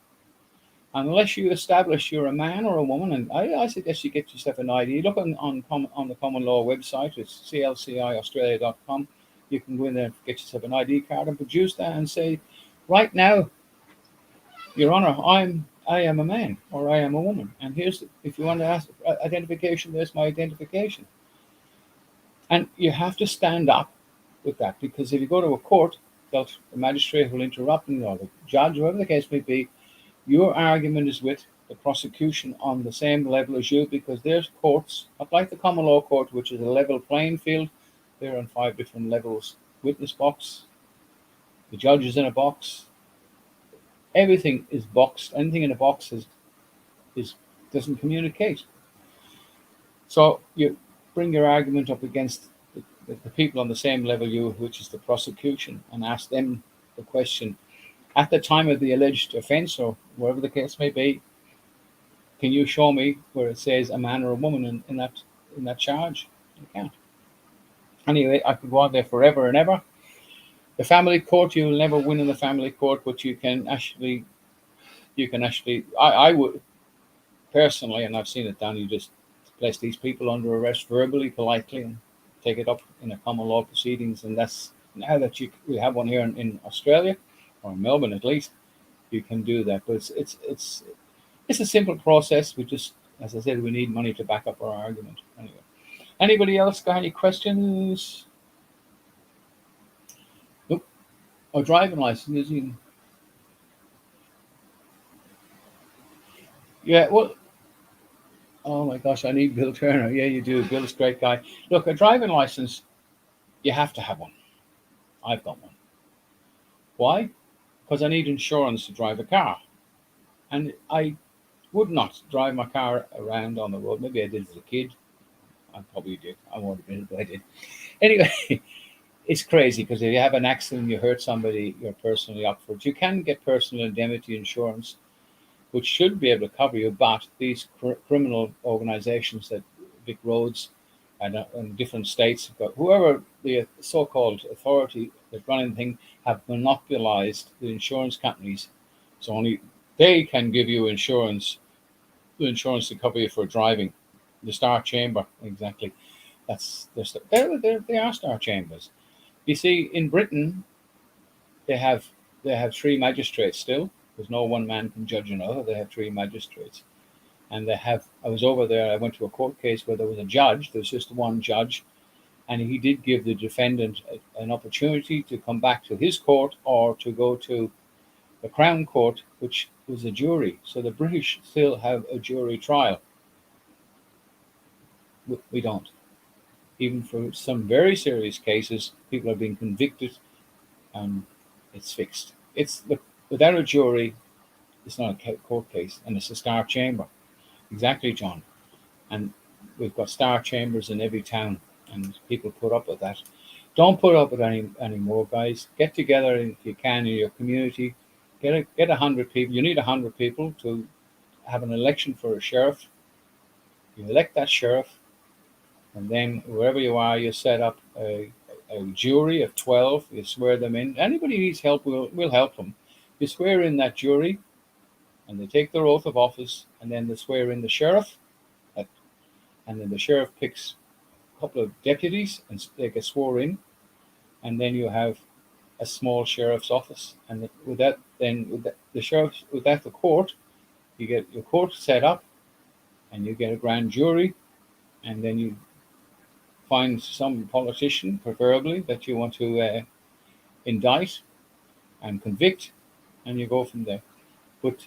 Unless you establish you're a man or a woman, and I suggest you get yourself an ID. Look on the common law website. It's clciaustralia.com. You can go in there and get yourself an ID card and produce that and say, right now, Your Honor, I am a man or I am a woman. And if you want to ask identification, there's my identification. And you have to stand up with that, because if you go to a court, the magistrate will interrupt you, or the judge, whoever the case may be. Your argument is with the prosecution on the same level as you, because there's courts, not like the common law court, which is a level playing field. They're on 5 different levels. Witness box, the judge is in a box. Everything is boxed. Anything in a box doesn't communicate. So you bring your argument up against the people on the same level you, which is the prosecution, and ask them the question at the time of the alleged offence, or wherever the case may be. Can you show me where it says a man or a woman in that charge? You can't. Anyway, I could go on there forever and ever. The family court, you'll never win in the family court, but you can actually, I would personally, and I've seen it done, you just place these people under arrest verbally, politely, and take it up in a common law proceedings. And that's now that we have one here in Australia, or in Melbourne at least, you can do that. But it's a simple process. We just, as I said, we need money to back up our argument. Anyway, anybody else got any questions? Nope. Oh, driving license. Yeah, well, oh my gosh, I need Bill Turner. Yeah, you do. Bill's a great guy. Look, a driving license, you have to have one. I've got one. Why? Because I need insurance to drive a car. And I would not drive my car around on the road. Maybe I did as a kid. I probably did. I won't admit it, but I did. Anyway, it's crazy, because if you have an accident, you hurt somebody, you're personally up for it. You can get personal indemnity insurance, which should be able to cover you, but these criminal organizations that Vic Roads and different states, but whoever the so-called authority that's running the thing, have monopolized the insurance companies. So only they can give you insurance to cover you for driving. The Star Chamber, exactly. They are Star Chambers. You see, in Britain, they have 3 magistrates still, because no one man can judge another. They have 3 magistrates. And I was over there, I went to a court case where there was a judge. There was just one judge, and he did give the defendant an opportunity to come back to his court or to go to the Crown Court, which was a jury. So the British still have a jury trial. We don't. Even for some very serious cases, people are being convicted and it's fixed. Without a jury, it's not a court case, and it's a star chamber. Exactly, John. And we've got star chambers in every town, and people put up with that. Don't put up with anymore, guys. Get together if you can in your community. Get 100 people. You need 100 people to have an election for a sheriff. You elect that sheriff, and then wherever you are, you set up a jury of 12. You swear them in. Anybody needs help, we'll help them. You swear in that jury, and they take their oath of office, and then they swear in the sheriff, and then the sheriff picks a couple of deputies, and they get sworn in, and then you have a small sheriff's office, and with that, the sheriff, with that, the court, you get your court set up, and you get a grand jury, and then you find some politician, preferably, that you want to indict and convict, and you go from there. But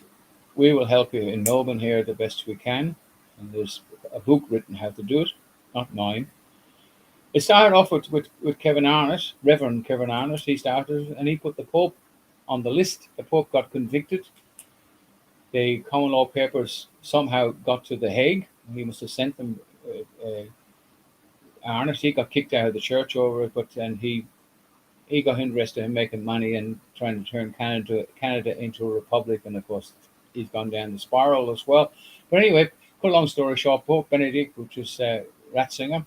we will help you in Melbourne here the best we can, and there's a book written how to do it, not mine. It started off with Kevin Arnott, Reverend Kevin Arnott. He started, and he put the Pope on the list. The Pope got convicted. The common law papers somehow got to The Hague. He must have sent them. Arnott, he got kicked out of the church over it, but then he got interested in making money and trying to turn Canada into a republic, and of course he's gone down the spiral as well. But anyway, cut a long story short, Pope Benedict, which was Ratzinger,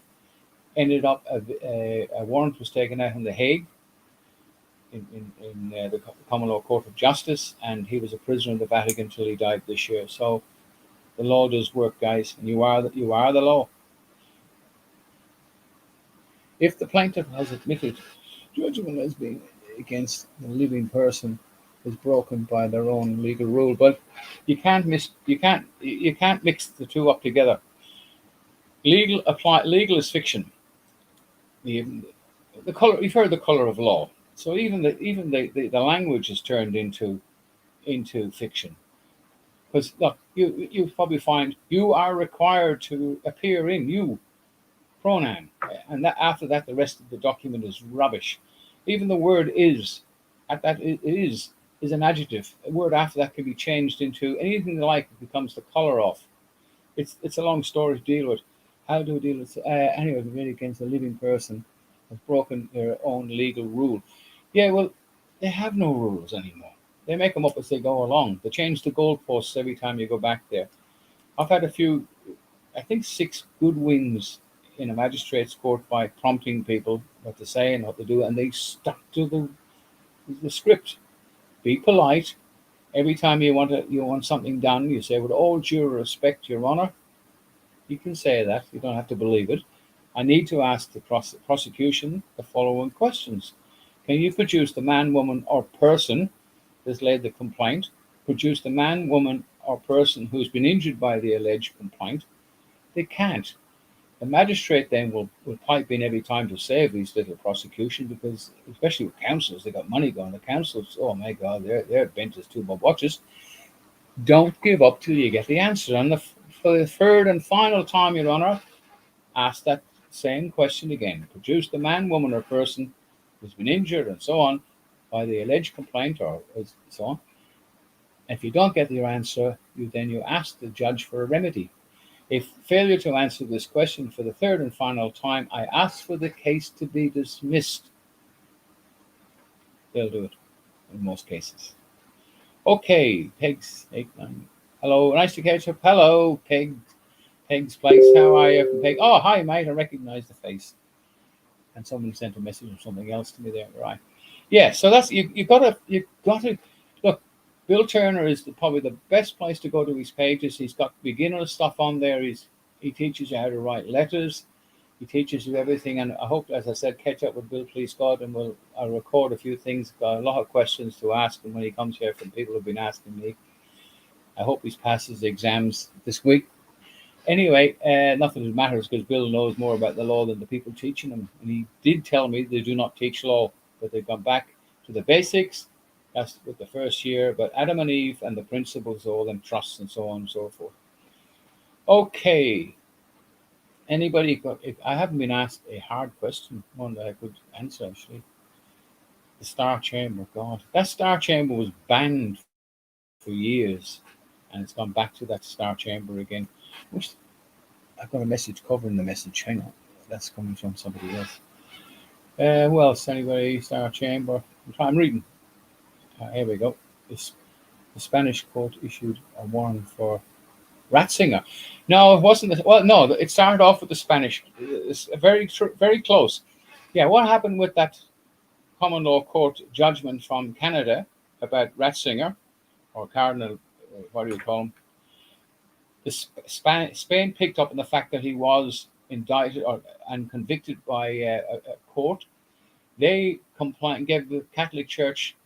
ended up a warrant was taken out in The Hague in the Common Law Court of Justice, and he was a prisoner in the Vatican until he died this year. So the law does work, guys, and you are the law. If the plaintiff has admitted judgment as being against the living person is broken by their own legal rule, but you can't mix the two up together. Legal is fiction. The color, you've heard the color of law. So even the language is turned into fiction. Because look, you probably find you are required to appear in you pronoun, and that after that the rest of the document is rubbish. Even the word is at that it is an adjective. A word after that can be changed into anything like it becomes the color of. It's a long story to deal with. How do we deal with anyway? Really against a living person has broken their own legal rule. Yeah, well, they have no rules anymore. They make them up as they go along. They change the goalposts every time you go back there. I've had a few, I think 6 good wins in a magistrate's court by prompting people what to say and what to do, and they stuck to the script. Be polite. Every time you want something done, you say, with all due respect, Your Honour. You can say that. You don't have to believe it. I need to ask the prosecution the following questions. Can you produce the man, woman, or person that's laid the complaint? Produce the man, woman, or person who's been injured by the alleged complaint? They can't. The magistrate then will pipe in every time to save these little prosecutions, because especially with councils, they got money going. The councils, oh my God, they're bent as 2 bob watches. Don't give up till you get the answer. And for the third and final time, Your Honour, ask that same question again. Produce the man, woman, or person who's been injured and so on by the alleged complaint or so on. If you don't get your answer, you ask the judge for a remedy. If failure to answer this question for the third and final time, I ask for the case to be dismissed. They'll do it in most cases. Okay, Pegs 89. Hello, nice to catch up. Hello, Peg's Place. How are you, Peg? Oh, hi, mate. I recognise the face. And someone sent a message or something else to me there, right? Yeah. So that's you got to look. Bill Turner is probably the best place to go to his pages. He's got beginner stuff on there. He teaches you how to write letters. He teaches you everything. And I hope, as I said, catch up with Bill, please God, and I'll record a few things. Got a lot of questions to ask him when he comes here from people who've been asking me. I hope he passes the exams this week. Anyway, not that it matters because Bill knows more about the law than the people teaching him. And he did tell me they do not teach law, but they've gone back to the basics. That's with the first year, but Adam and Eve and the principles, all them trusts and so on and so forth. Okay. Anybody got? I haven't been asked a hard question, one that I could answer actually. The Star Chamber, God, that Star Chamber was banned for years, and it's gone back to that Star Chamber again. Which I've got a message covering the message. Hang on, that's coming from somebody else. Who else? Anybody? Star Chamber. I'm reading. Here we go. The Spanish court issued a warrant for Ratzinger. No, it wasn't. Well, no, it started off with the Spanish. It's very close. Yeah, what happened with that common law court judgment from Canada about Ratzinger, or Cardinal, what do you call him? Spain picked up on the fact that he was indicted and convicted by a court. They gave the Catholic Church,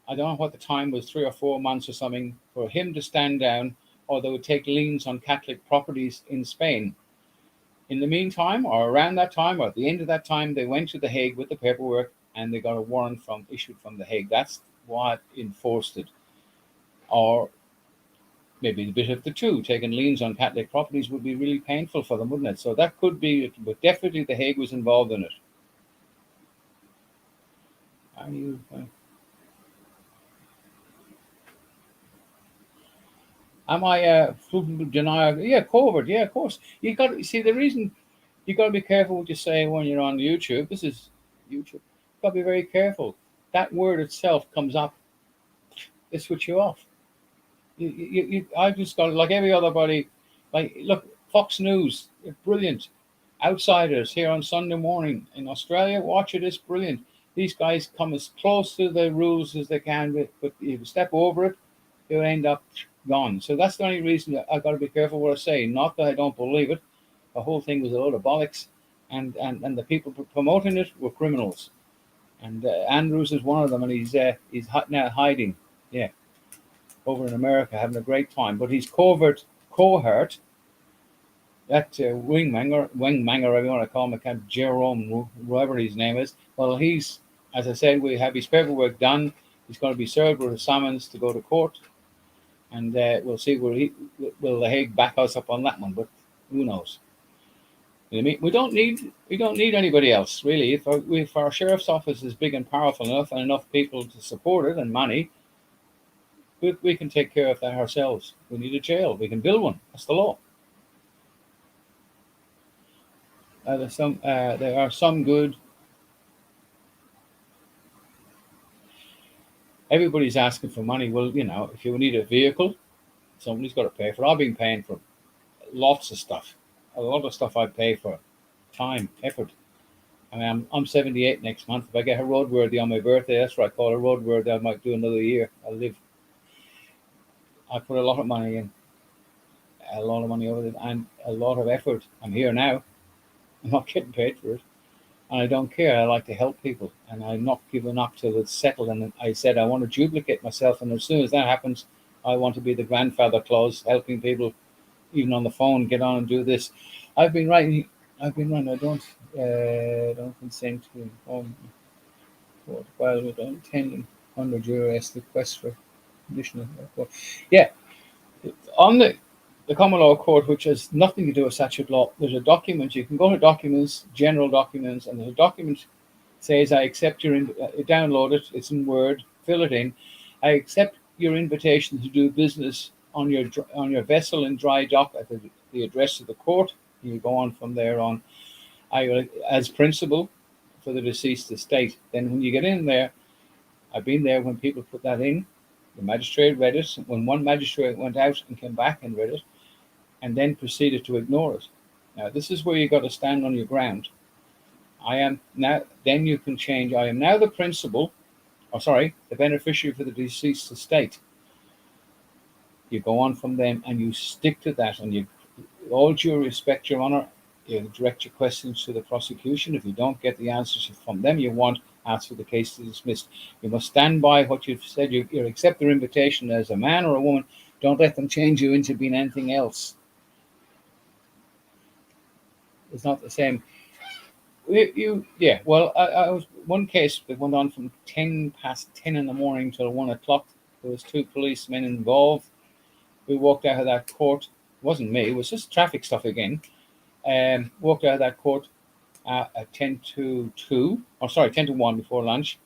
I don't know what the time was, 3 or 4 months or something, for him to stand down, or they would take liens on Catholic properties in Spain. In the meantime, or around that time, or at the end of that time, they went to The Hague with the paperwork and they got a warrant issued from The Hague. That's what enforced it. Or maybe a bit of the two. Taking liens on Catholic properties would be really painful for them, wouldn't it? So that could be, but definitely The Hague was involved in it. Am I a denier? Yeah, covert. Yeah, of course. You got to see the reason. You got to be careful what you say when you're on YouTube. This is YouTube. You got to be very careful. That word itself comes up. They switch you off. I just got like every other body. Like look, Fox News, brilliant. Outsiders here on Sunday morning in Australia, watch it. It's brilliant. These guys come as close to the rules as they can, but if you step over it, you'll end up gone. So that's the only reason that I've got to be careful what I say. Not that I don't believe it. The whole thing was a load of bollocks, and the people promoting it were criminals. And Andrews is one of them, and he's now hiding. Yeah, over in America, having a great time. But he's cohort. That wingmanger, whatever you want to call him, Jerome, whatever his name is. Well, he's, as I said, we have his paperwork done. He's going to be served with a summons to go to court, and we'll see will The Hague back us up on that one. But who knows? You know what I mean? We don't need anybody else really. If our sheriff's office is big and powerful enough, and enough people to support it and money, we can take care of that ourselves. We need a jail. We can build one. That's the law. There are some good. Everybody's asking for money. Well, if you need a vehicle, somebody's got to pay for it. I've been paying for lots of stuff. A lot of stuff I pay for. Time, effort. I mean, I'm 78 next month. If I get a roadworthy on my birthday, that's what I call a roadworthy. I might do another year. I'll live. I put a lot of money in. A lot of money over it and a lot of effort. I'm here now. I'm not getting paid for it. And I don't care. I like to help people. And I'm not giving up till it's settled. And I said I want to duplicate myself. And as soon as that happens, I want to be the grandfather clause, helping people, even on the phone, get on and do this. I've been writing. I don't consent to inform while we don't intend under duress the request for conditional. Yeah. On the common law court, which has nothing to do with statute law, there's a document. You can go to documents, general documents, and there's a document says, I accept download it, it's in Word, fill it in. I accept your invitation to do business on your vessel in dry dock at the address of the court. You go on from there on. As principal for the deceased estate. Then when you get in there, I've been there when people put that in. The magistrate read it. When one magistrate went out and came back and read it, and then proceeded to ignore it. Now, this is where you got to stand on your ground. I am now, then you can change. I am now the principal, the beneficiary for the deceased estate. You go on from them and you stick to that, and you, all due respect, Your Honour, you direct your questions to the prosecution. If you don't get the answers from them you want, ask for the case to be dismissed. You must stand by what you've said. You accept their invitation as a man or a woman. Don't let them change you into being anything else. It's not the same. Yeah. Well, I was one case that went on from 10 past 10 in the morning till 1 o'clock. There was two policemen involved. We walked out of that court. It wasn't me. It was just traffic stuff again. Walked out of that court at 10 to 2. Oh, sorry, 10 to 1 before lunch.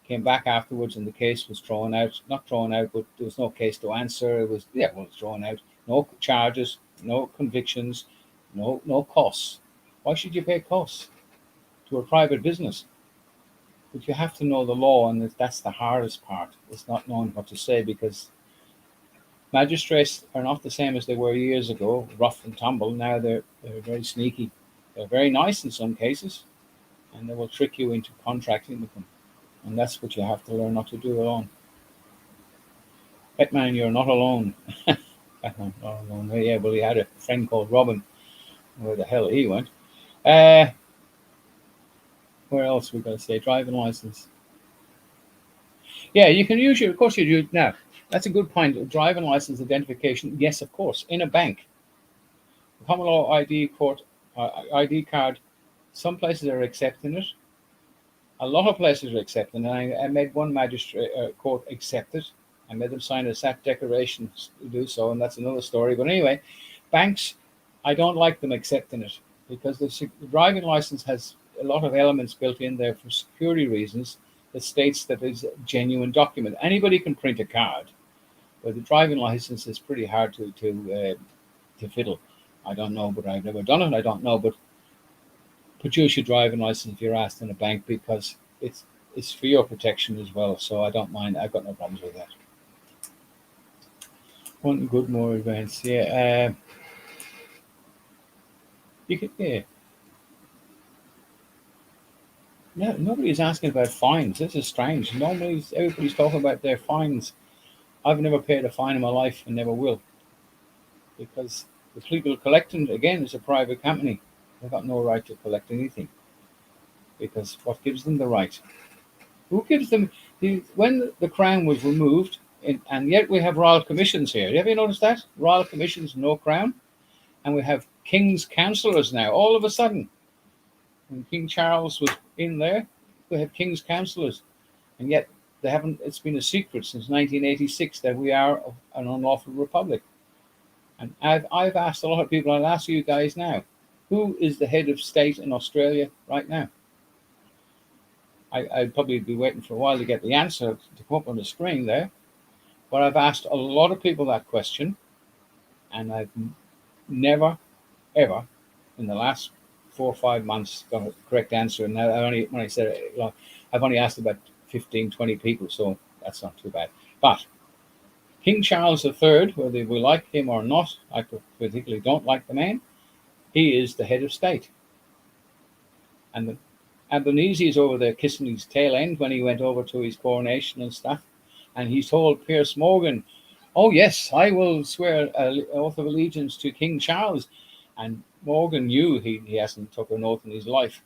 Came back afterwards, and the case was thrown out. Not thrown out, but there was no case to answer. It was it was thrown out. No charges, no convictions, no costs. Why should you pay costs to a private business? But you have to know the law, and that's the hardest part. It's not knowing what to say, because magistrates are not the same as they were years ago, rough and tumble. Now they're very sneaky. They're very nice in some cases, and they will trick you into contracting with them. And that's what you have to learn not to do alone. Hitman, you're not alone. Batman, not alone. Yeah, well, he had a friend called Robin. Where the hell he went? Uh, where else we got to say? Driving license. Yeah, you can use your. Of course, you do now. That's a good point. Driving license identification. Yes, of course. In a bank, common law ID card. Some places are accepting it. A lot of places are accepting it. I made one magistrate court accept it. I made them sign a SAT declaration to do so, and that's another story. But anyway, banks, I don't like them accepting it, because the driving license has a lot of elements built in there for security reasons that states that it's a genuine document. Anybody can print a card, but the driving license is pretty hard to fiddle. I don't know, but I've never done it. I don't know, but produce your driving license if you're asked in a bank, because it's for your protection as well. So I don't mind. I've got no problems with that. One good more events, yeah. You could, yeah. No, nobody's asking about fines. This is strange. Normally, everybody's talking about their fines. I've never paid a fine in my life and never will, because the people collecting it, again, is a private company. They've got no right to collect anything, because what gives them the right? Who gives them when the crown was removed, and yet we have royal commissions here. Have you noticed that? Royal commissions, no crown, and we have king's councillors now. All of a sudden, when King Charles was in there, we had king's councillors, and yet they haven't. It's been a secret since 1986 that we are an unlawful republic. And I've asked a lot of people. I'll ask you guys now: who is the head of state in Australia right now? I'd probably be waiting for a while to get the answer to come up on the screen there. But I've asked a lot of people that question, and I've never, ever, in the last 4 or 5 months, got a correct answer. And now when I said it, I've only asked about 15, 20 people, so that's not too bad. But King Charles III, whether we like him or not, I particularly don't like the man, he is the head of state. And the Albanese is over there kissing his tail end when he went over to his coronation and stuff. And he told Piers Morgan, "Oh yes, I will swear an oath of allegiance to King Charles." And Morgan knew he hasn't took an oath in his life.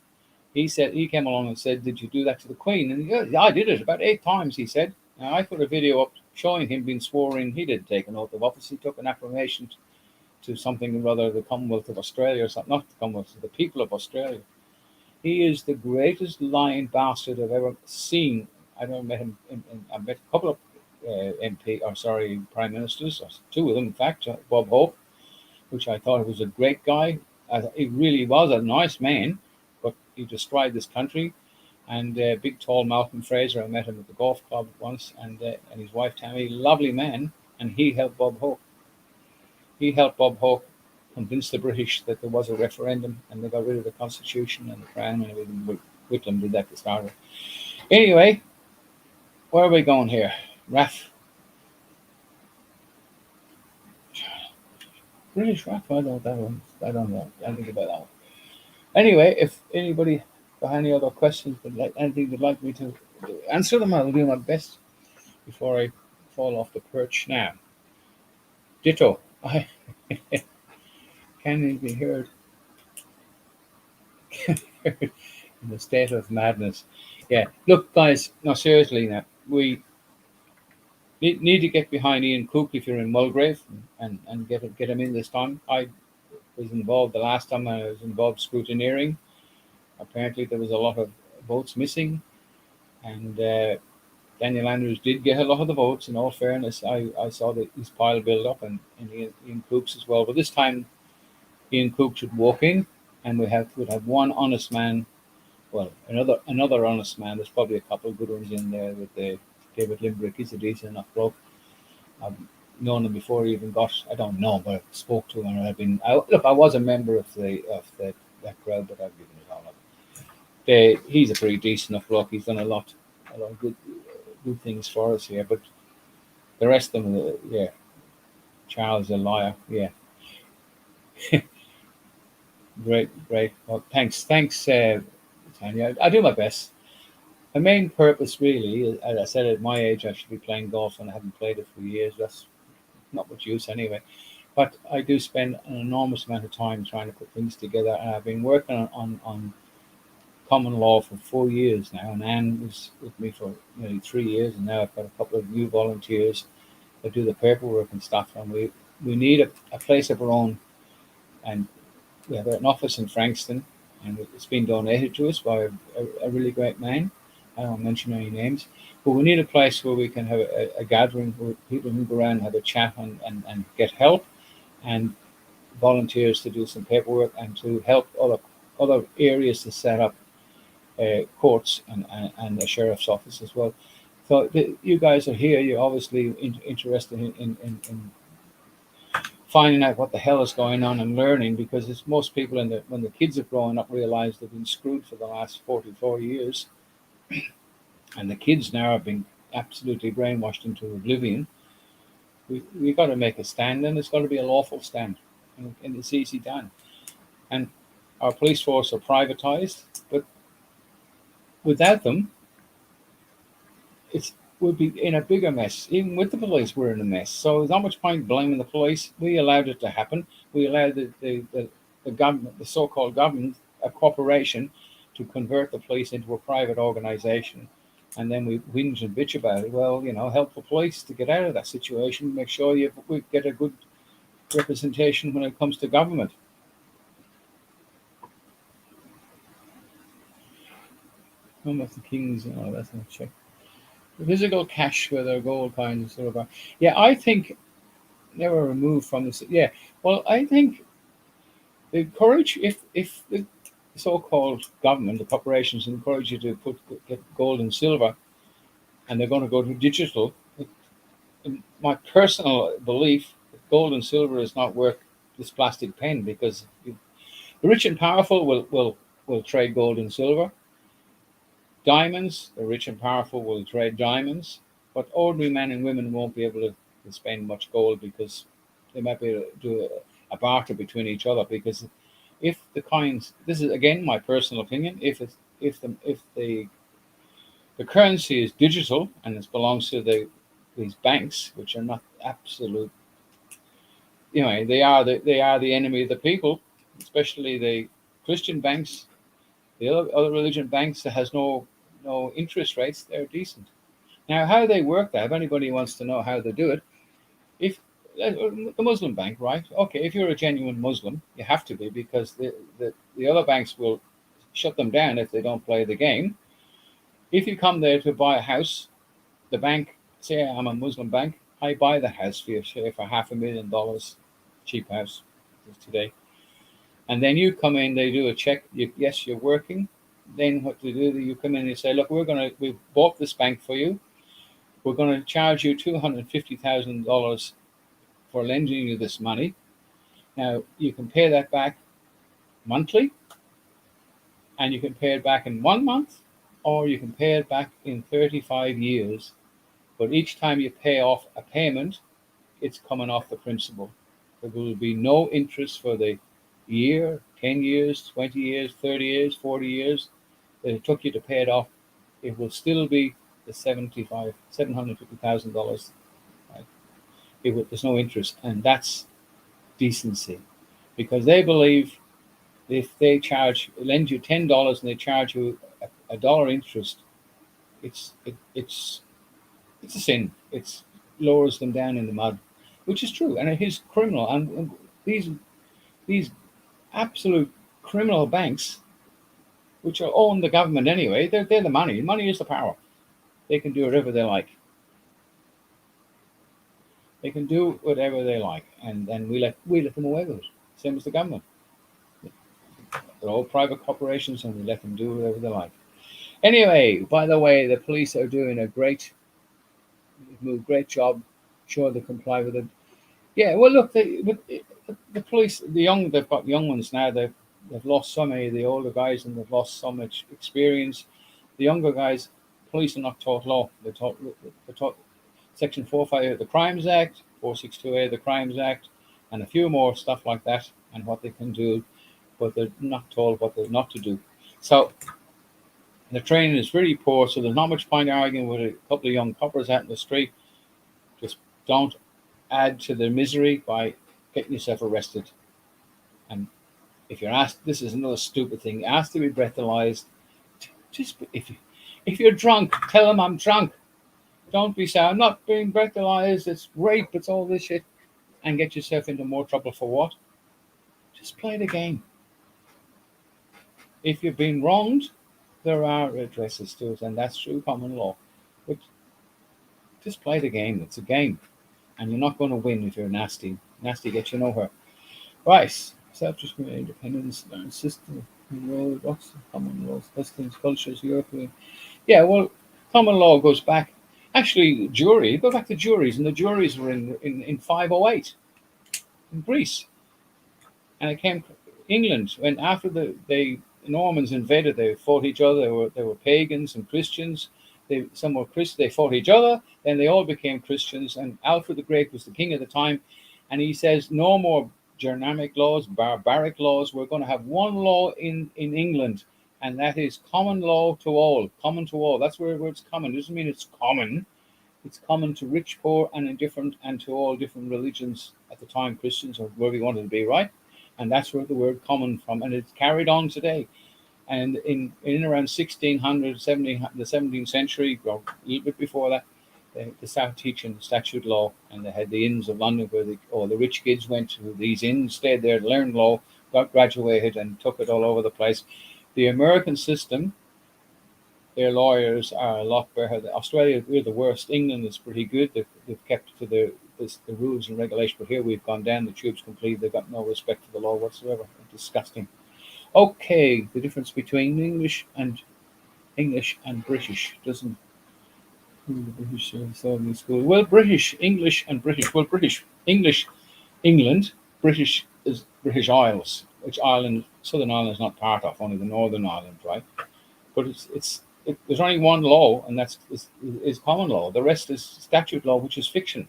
He came along and said, "Did you do that to the Queen?" And yeah, I did it about 8 times. He said. Now, I put a video up showing him being sworn in. He didn't take an oath of office. He took an affirmation to something or other, the Commonwealth of Australia or something, not the Commonwealth, the people of Australia. He is the greatest lying bastard I've ever seen. I never met him. I met a couple of prime ministers, two of them, in fact. Bob Hope, which I thought was a great guy. He really was a nice man, but he destroyed this country. And big, tall Malcolm Fraser, I met him at the golf club once, and his wife Tammy, lovely man, and he helped Bob Hope. He helped Bob Hope convince the British that there was a referendum, and they got rid of the Constitution and the Crown and everything. Whitlam did that to start it. Anyway, where are we going here? RAF. British RAF? I don't know that one. I don't know. I think about that one. Anyway, if anybody got any other questions, anything they'd like me to answer them, I'll do my best before I fall off the perch now. Ditto. I can be heard in the state of madness. Yeah, look, guys. No, seriously, now we need to get behind Ian Cook if you're in Mulgrave and get him in this time. was involved the last time I was involved scrutineering. Apparently, there was a lot of votes missing, and Daniel Andrews did get a lot of the votes. In all fairness, I saw that his pile build up, and Ian Cooks as well. But this time, Ian Cooks should walk in, and would have one honest man. Well, another honest man. There's probably a couple of good ones in there with the David Limbrick. He's a decent enough bloke. I've known him before he even got. I don't know, but I spoke to him, and I've been. Look, I was a member of the that crowd, but I've given it all up. He's a pretty decent enough bloke. He's done a lot of good things for us here. But the rest of them, yeah, Charles a liar. Yeah, great. Well, thanks, Tanya. I do my best. My main purpose, really, as I said, at my age, I should be playing golf, and I haven't played it for years. That's not much use anyway. But I do spend an enormous amount of time trying to put things together, and I've been working on common law for 4 years now, and Anne was with me for nearly 3 years, and now I've got a couple of new volunteers that do the paperwork and stuff, and we need a place of our own, and we have an office in Frankston, and it's been donated to us by a really great man. I don't mention any names, but we need a place where we can have a gathering where people can go around and have a chat and get help, and volunteers to do some paperwork and to help other areas to set up courts and the sheriff's office as well. So you guys are here. You're obviously interested in finding out what the hell is going on and learning, because it's most people when the kids are growing up realize they've been screwed for the last 44 years, and the kids now have been absolutely brainwashed into oblivion. We got to make a stand, and it's got to be a lawful stand, and it's easy done. And our police force are privatized, but without them, would be in a bigger mess. Even with the police, we're in a mess. So there's not much point blaming the police. We allowed it to happen. We allowed the government, the so-called government, a corporation, to convert the police into a private organization. And then we whinge and bitch about it. Well, help the police to get out of that situation. Make sure we get a good representation when it comes to government. Home of the Kings, that's not check. The physical cash where their gold coins and silver. Yeah, I think they were removed from this. Yeah, well, I think the encourage if the so-called government, the corporations, encourage you to get gold and silver, and they're going to go to digital. In my personal belief, gold and silver is not worth this plastic pen, because the rich and powerful will trade gold and silver. Diamonds, the rich and powerful will trade diamonds, but ordinary men and women won't be able to spend much gold, because they might be able to do a barter between each other. Because if the coins, this is again my personal opinion, if the currency is digital and it belongs to these banks, which are not absolute, they are the enemy of the people, especially the Christian banks. The other religion banks that has no interest rates, they're decent. Now, how they work that, if anybody wants to know how they do it, if the Muslim bank, right? Okay, if you're a genuine Muslim, you have to be, because the other banks will shut them down if they don't play the game. If you come there to buy a house, the bank, say I'm a Muslim bank, I buy the house for you, say for $500,000, cheap house today. And then you come in, they do a check. Yes, you're working. Then what they do, you come in and you say, look, we bought this bank for you. We're going to charge you $250,000 for lending you this money. Now, you can pay that back monthly, and you can pay it back in 1 month, or you can pay it back in 35 years. But each time you pay off a payment, it's coming off the principal. There will be no interest for the year, 10 years, 20 years, 30 years, 40 years that it took you to pay it off. It will still be the $750,000. Right? There's no interest, and that's decency, because they believe if they lend you $10 and they charge you a dollar interest, it's a sin. It lowers them down in the mud, which is true, and it is criminal. And these absolute criminal banks, which are own the government anyway. They're the money. Money is the power. They can do whatever they like. They can do whatever they like, and then we let them away with it. Same as the government. They're all private corporations, and we let them do whatever they like. Anyway, by the way, the police are doing a great job. Sure, they comply with it. Yeah, well, look, the police, they've got young ones now. They've lost so many of the older guys, and they've lost so much experience. The younger guys, police are not taught law. They're taught Section 45 of the Crimes Act, 462A of the Crimes Act, and a few more stuff like that, and what they can do, but they're not told what they're not to do. So the training is really poor. So there's not much point arguing with a couple of young coppers out in the street. Just don't add to the misery by getting yourself arrested. And if you're asked, this is another stupid thing, asked to be breathalyzed, just if you're drunk, tell them I'm drunk. Don't be saying I'm not being breathalyzed, it's rape, it's all this shit, and get yourself into more trouble for what? Just play the game. If you've been wronged, there are redresses to it, and that's through common law. But just play the game. It's a game, and you're not going to win if you're nasty. Nasty gets you nowhere. Right. Self-discrimination, independence, system, what's the common laws, customs, cultures, European. Yeah, well, common law goes back. Actually, go back to juries, and the juries were in 508 in Greece. And it came England when after the Normans invaded, they fought each other. They were pagans and Christians. Some were Christians. They fought each other. Then they all became Christians. And Alfred the Great was the king at the time, and he says no more Germanic laws, barbaric laws. We're going to have one law in England, and that is common law to all. Common to all. That's where it's common. It doesn't mean it's common. It's common to rich, poor, and indifferent, and to all different religions at the time, Christians or wherever you wanted to be, right? And that's where the word common from, and it's carried on today. And in around 1600, the 17th century, or a little bit before that, they started teaching statute law, and they had the inns of London where all the rich kids went to these inns, stayed there, learned law, got graduated, and took it all over the place. The American system, their lawyers are a lot better. Australia, we're the worst. England is pretty good. They've kept to the rules and regulations, but here we've gone down the tubes completely. They've got no respect for the law whatsoever. Disgusting. Okay, the difference between English and British doesn't. The British in school. Well, British, English, and British. Well, British, English, England. British is British Isles, which Southern Ireland is not part of, only the Northern Ireland, right? But there's only one law, and that's is common law. The rest is statute law, which is fiction.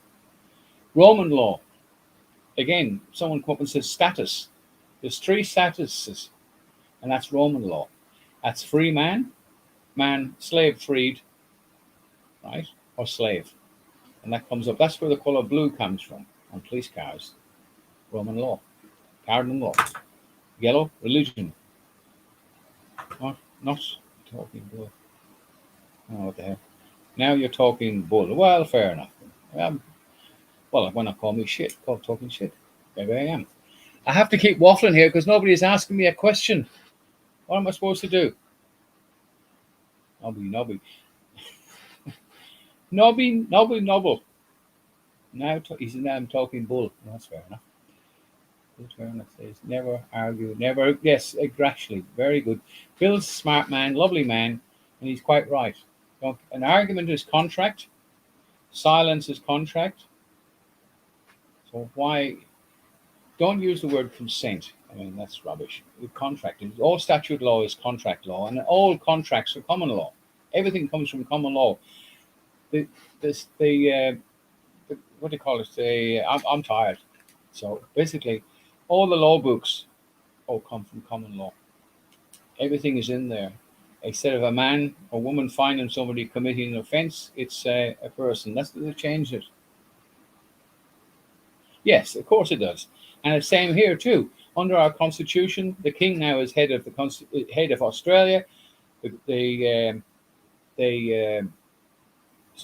Roman law. Again, someone come up and says status. There's three statuses, and that's Roman law. That's free man, slave freed, right, or slave. And that comes up. That's where the color blue comes from on police cars. Roman law. Cardinal law. Yellow, religion. Not talking bull. Oh, what the hell. Now you're talking bull. Well, fair enough. Well, why not call me shit? Call talking shit. Maybe I am. I have to keep waffling here because nobody is asking me a question. What am I supposed to do? Nobby. Nobble. Now he says, now I'm talking bull. Well, that's fair enough. Fair enough. Says, never argue. Never. Yes, exactly. Very good. Bill's a smart man, lovely man, and he's quite right. An argument is contract. Silence is contract. So why don't use the word consent? I mean, that's rubbish. Contract. All statute law is contract law, and all contracts are common law. Everything comes from common law. What do you call it? I'm tired. So basically, all the law books all come from common law. Everything is in there. Instead of a man or woman finding somebody committing an offence, it's a person. That's they changed it. Yes, of course it does. And it's same here too. Under our constitution, the king now is head of Australia. The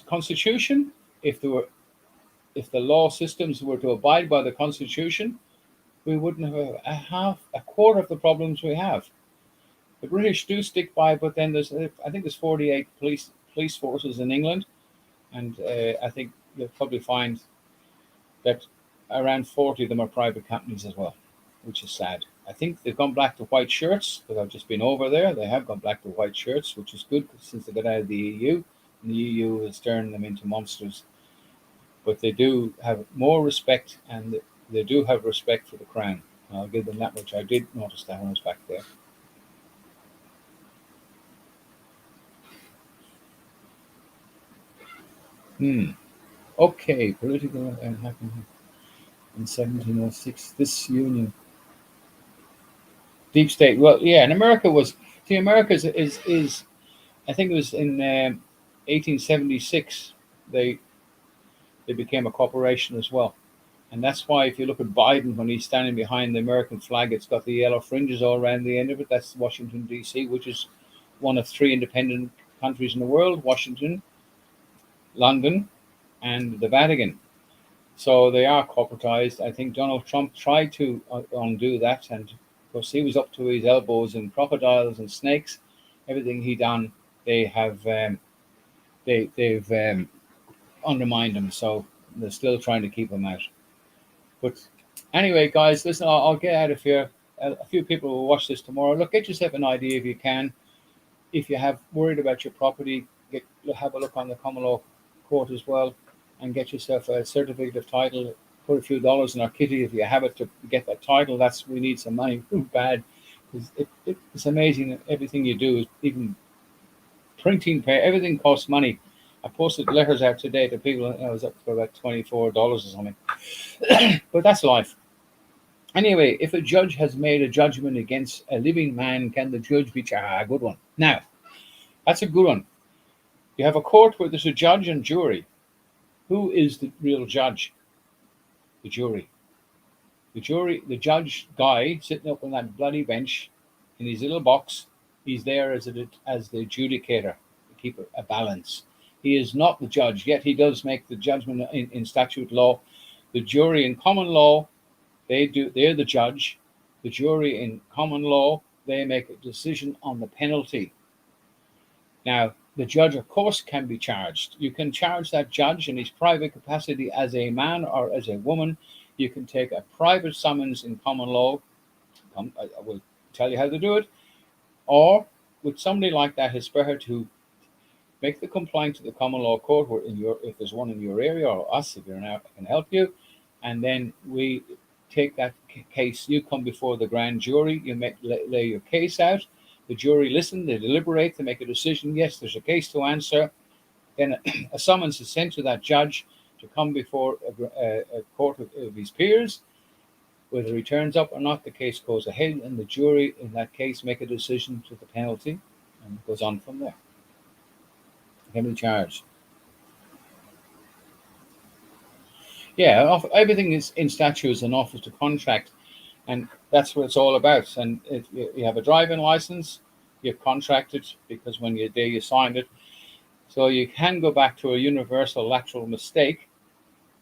constitution, if the law systems were to abide by the constitution, we wouldn't have a quarter of the problems we have. The British do stick by, but then I think there's 48 police forces in England, and I think you'll probably find that around 40 of them are private companies as well, which is sad. I think they've gone back to white shirts because I've just been over there. They have gone back to white shirts, which is good since they got out of the EU. And the EU has turned them into monsters. But they do have more respect, and they do have respect for the crown. I'll give them that much. I did notice that when I was back there. Hmm. Okay, political happened in 1706. This union, deep state. Well, yeah, and America was. See, America is I think it was in 1876 they they became a corporation as well. And that's why if you look at Biden when he's standing behind the American flag, it's got the yellow fringes all around the end of it. That's Washington D.C., which is one of three independent countries in the world: Washington, London, and the Vatican. So they are corporatized. I think Donald Trump tried to undo that, and of course he was up to his elbows in crocodiles and snakes. Everything he done, they have they've undermined him. So they're still trying to keep him out. But anyway, guys, listen, I'll get out of here. A few people will watch this tomorrow. Look, get yourself an idea if you can. If you have worried about your property, have a look on the common law court as well, and get yourself a certificate of title. Put a few dollars in our kitty if you have it to get that title. We need some money bad. It's amazing that everything you do is even printing, everything costs money. I posted letters out today to people. I was up for about $24 or something. But that's life. Anyway, if a judge has made a judgment against a living man, can the judge be charged? Good one. Now, that's a good one. You have a court where there's a judge and jury. Who is the real judge? The jury. The judge guy sitting up on that bloody bench in his little box, he's there as the adjudicator to keep a balance. He is not the judge, yet he does make the judgment in statute law. The jury in common law, they're the judge. The jury in common law, they make a decision on the penalty. Now, the judge, of course, can be charged. You can charge that judge in his private capacity as a man or as a woman. You can take a private summons in common law. I will tell you how to do it. Or with somebody like that, it's better to make the complaint to the common law court, or if there's one in your area, or us, if you're now can help you, and then we take that case. You come before the grand jury. You lay your case out. The jury listen. They deliberate. They make a decision. Yes, there's a case to answer. Then a summons is sent to that judge to come before a court of his peers. Whether he turns up or not, the case goes ahead, and the jury in that case make a decision to the penalty, and it goes on from there. Can be charged. Yeah, everything is in statute is an offer to contract, and that's what it's all about. And if you have a driving license, you're contracted because when you signed it, so you can go back to a universal lateral mistake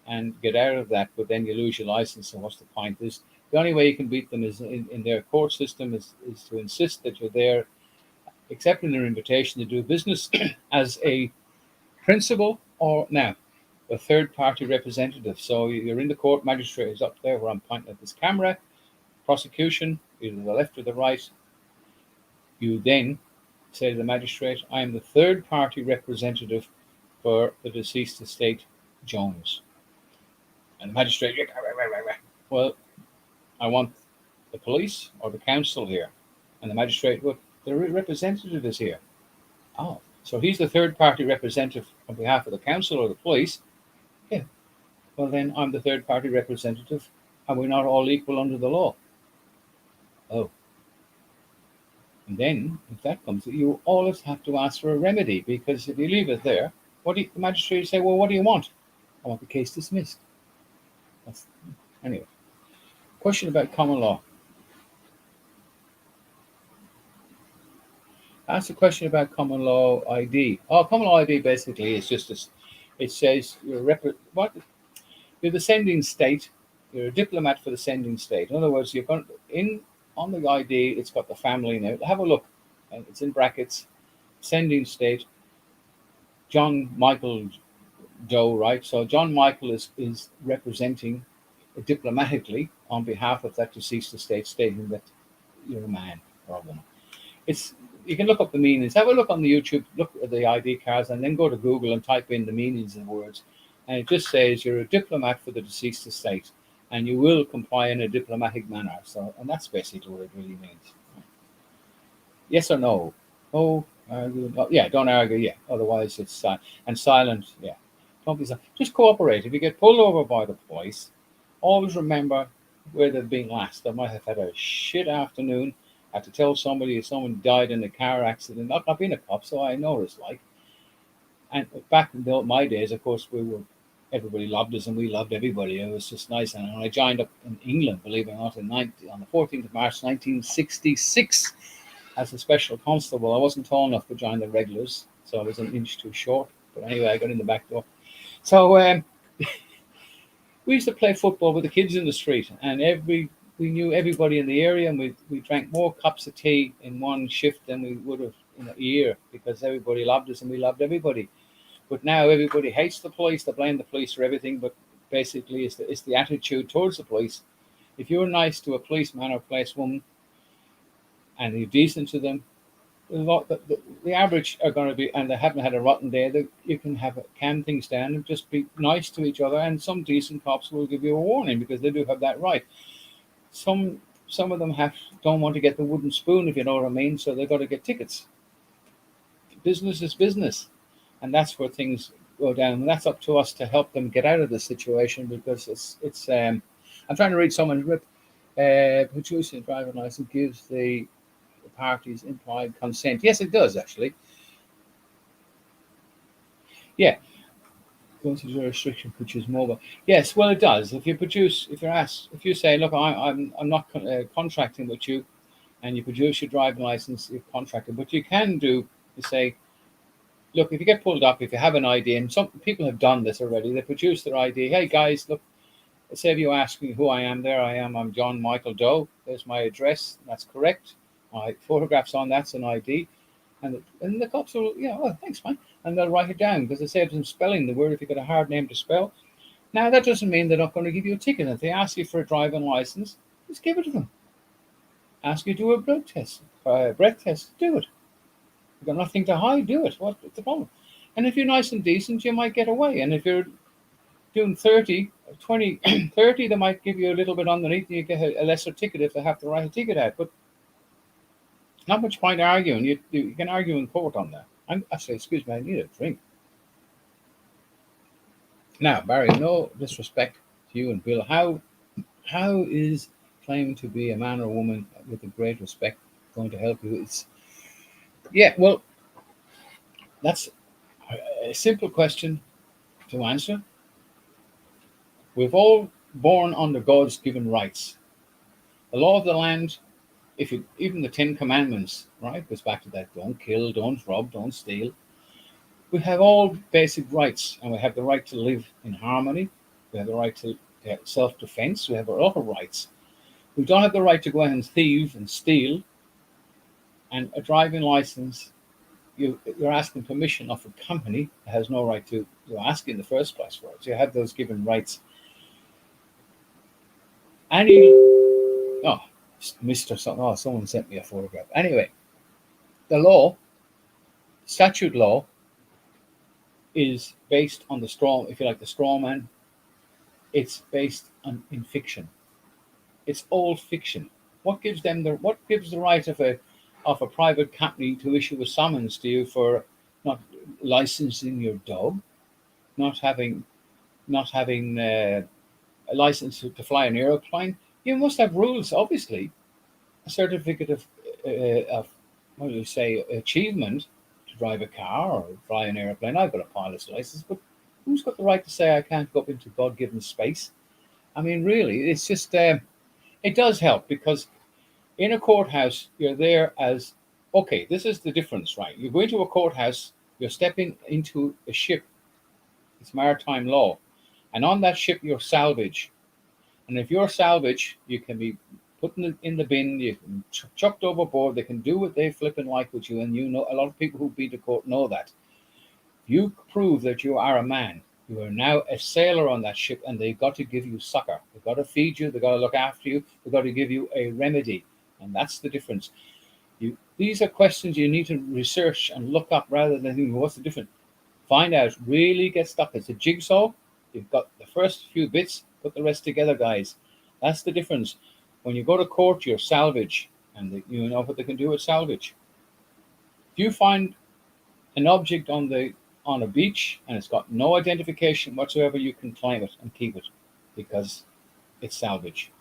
and get out of that, but then you lose your license. And what's the point? Is the only way you can beat them is in their court system is to insist that you're there, accepting their invitation to do business as a principal or now a third party representative. So you're in the court, magistrate is up there where I'm pointing at this camera, prosecution, either the left or the right. You then say to the magistrate, I am the third party representative for the deceased estate Jones. And the magistrate, well, I want the police or the council here. And the magistrate, well, the representative is here. Oh, so he's the third party representative on behalf of the council or the police. Yeah. Well, then I'm the third party representative. Are we not all equal under the law? Oh. And then, if that comes, you always have to ask for a remedy, because if you leave it there, the magistrate say, well, what do you want? I want the case dismissed. Anyway. Question about common law. Ask a question about common law ID. Oh, common law ID basically is just it says you're the sending state, You're a diplomat for the sending state. In other words, you're going in on the ID. It's got the family now. Have a look, and it's in brackets. Sending state. John Michael Doe, right? So John Michael is representing diplomatically on behalf of that deceased estate, stating that you're a man or a woman. It's you can look up the meanings. Have a look on the YouTube, look at the ID cards, and then go to Google and type in the meanings of the words. And it just says you're a diplomat for the deceased estate, and you will comply in a diplomatic manner. So, and that's basically what it really means. Yes or no? Oh, argue. Oh, yeah, don't argue. Yeah, otherwise it's and silent. Yeah, don't be silent. Just cooperate. If you get pulled over by the police, always remember where they've been last. They might have had a shit afternoon. Had to tell somebody if someone died in a car accident. I've been a cop, so I know what it's like. And back in my days, of course, everybody loved us and we loved everybody. It was just nice. And I joined up in England, believe it or not, on the 14th of March 1966 as a special constable. I wasn't tall enough to join the regulars, so I was an inch too short. But anyway, I got in the back door. So we used to play football with the kids in the street, and we knew everybody in the area, and we drank more cups of tea in one shift than we would have in a year because everybody loved us and we loved everybody. But now everybody hates the police. They blame the police for everything, but basically it's the attitude towards the police. If you're nice to a policeman or policewoman and you're decent to them, the average are going to be, and they haven't had a rotten day, you can calm things down and just be nice to each other. And some decent cops will give you a warning because they do have that right. Some of them don't want to get the wooden spoon, if you know what I mean, so they've got to get tickets. Business is business, and that's where things go down. And that's up to us to help them get out of the situation because it's. I'm trying to read someone's rip. Producing a driving license gives the parties implied consent. Yes, it does actually. Yeah, going to the restriction which is mobile. Yes, well, it does. If you say, look, I'm not contracting with you, and you produce your driving license, you're contracted. But you can do is say, look, if you get pulled up, if you have an ID, and some people have done this already, they produce their ID. Hey guys, look, say if you ask me who I am, there I am. I'm John Michael Doe. There's my address. That's correct. My photographs on that's an ID. And the cops will, oh, thanks, man. And they'll write it down because they save them spelling the word if you've got a hard name to spell. Now, that doesn't mean they're not going to give you a ticket. If they ask you for a driving license, just give it to them. Ask you to do a blood test, a breath test, do it. You've got nothing to hide, do it. What's the problem? And if you're nice and decent, you might get away. And if you're doing 30, 20, 30, they might give you a little bit underneath and you get a lesser ticket if they have to write a ticket out. But not much point arguing. You can argue in court on that. I say, excuse me, I need a drink. Now, Barry, no disrespect to you and Bill. How is claiming to be a man or woman with a great respect going to help you? Well, that's a simple question to answer. We've all born under God's given rights. The law of the land, even the 10 Commandments, right, goes back to that: don't kill, don't rob, don't steal. We have all basic rights, and we have the right to live in harmony. We have the right to self-defense. We have a lot of rights. We don't have the right to go out and thieve and steal. And a driving license, you're asking permission of a company that has no right to ask in the first place for it. So you have those given rights. Someone sent me a photograph. Anyway, the statute law, is based on the straw man. It's based in fiction. It's all fiction. What gives the right of a private company to issue a summons to you for not licensing your dog, not having a license to fly an airplane? You must have rules, obviously. A certificate of what do you say, achievement to drive a car or fly an airplane. I've got a pilot's license, but who's got the right to say I can't go up into God-given space? I mean, really, it's just it does help because in a courthouse you're there as okay. This is the difference, right? You go into a courthouse, you're stepping into a ship. It's maritime law, and on that ship you're salvage. And if you're salvage, you can be put in the bin, you can chucked overboard. They can do what they flipping like with you, and you know a lot of people who've been to court know that. You prove that you are a man. You are now a sailor on that ship, and they've got to give you succor. They've got to feed you. They've got to look after you. They've got to give you a remedy, and that's the difference. These are questions you need to research and look up rather than thinking, what's the difference? Find out. Really get stuck. It's a jigsaw. You've got the first few bits. Put the rest together, guys. That's the difference. When you go to court, you're salvage, and you know what they can do with salvage. If you find an object on a beach and it's got no identification whatsoever, you can claim it and keep it because it's salvage.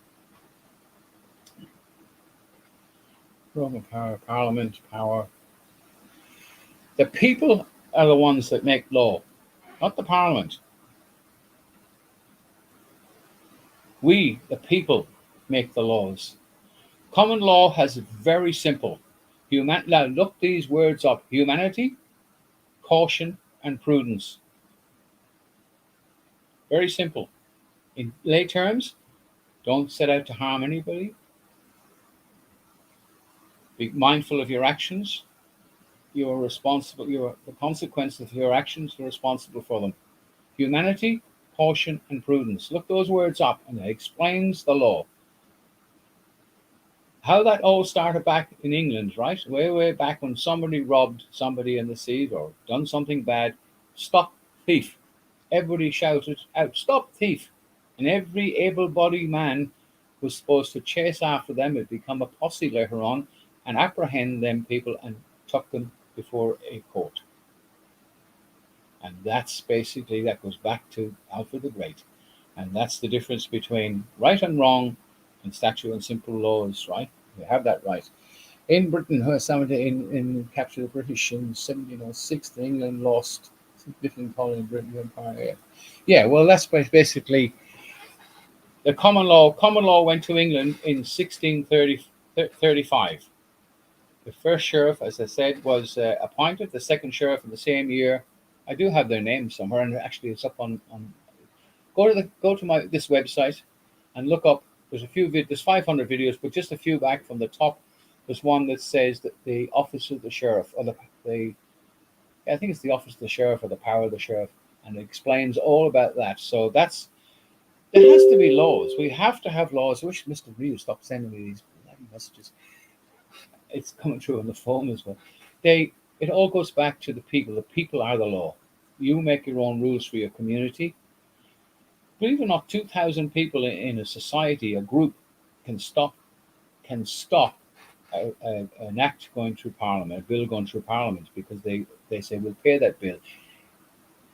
Roman power, parliament power. The people are the ones that make law, not the parliament. We, the people, make the laws. Common law has very simple. Now look these words up: humanity, caution, and prudence. Very simple. In lay terms, don't set out to harm anybody. Be mindful of your actions. You are responsible. The consequences of your actions. You're responsible for them. Humanity, caution, and prudence. Look those words up, and it explains the law. How that all started back in England, right? Way back when somebody robbed somebody in the sea or done something bad. Stop thief. Everybody shouted out, "Stop thief!" And every able-bodied man was supposed to chase after them. It become a posse later on and apprehend them people and tuck them before a court. And that's basically, that goes back to Alfred the Great. And that's the difference between right and wrong and statute and simple laws, right? We have that right. In Britain, somebody in captured the British in 1706, England lost different colony in Britain Empire. Yeah, well, that's basically the common law. Common law went to England in 1635. The first sheriff, as I said, was appointed. The second sheriff in the same year. I do have their name somewhere, and actually, it's up on. Go to my this website, and look up. There's a few. There's 500 videos, but just a few back from the top. There's one that says that the office of the sheriff, or the I think it's the office of the sheriff or the power of the sheriff, and it explains all about that. So there has to be laws. We have to have laws. I wish Mr. Reeve stopped sending me these messages. It's coming through on the phone as well. It all goes back to the people. The people are the law. You make your own rules for your community. Believe it or not, 2,000 people in a society, a group, can stop an act going through Parliament, a bill going through Parliament, because they say we'll pay that bill.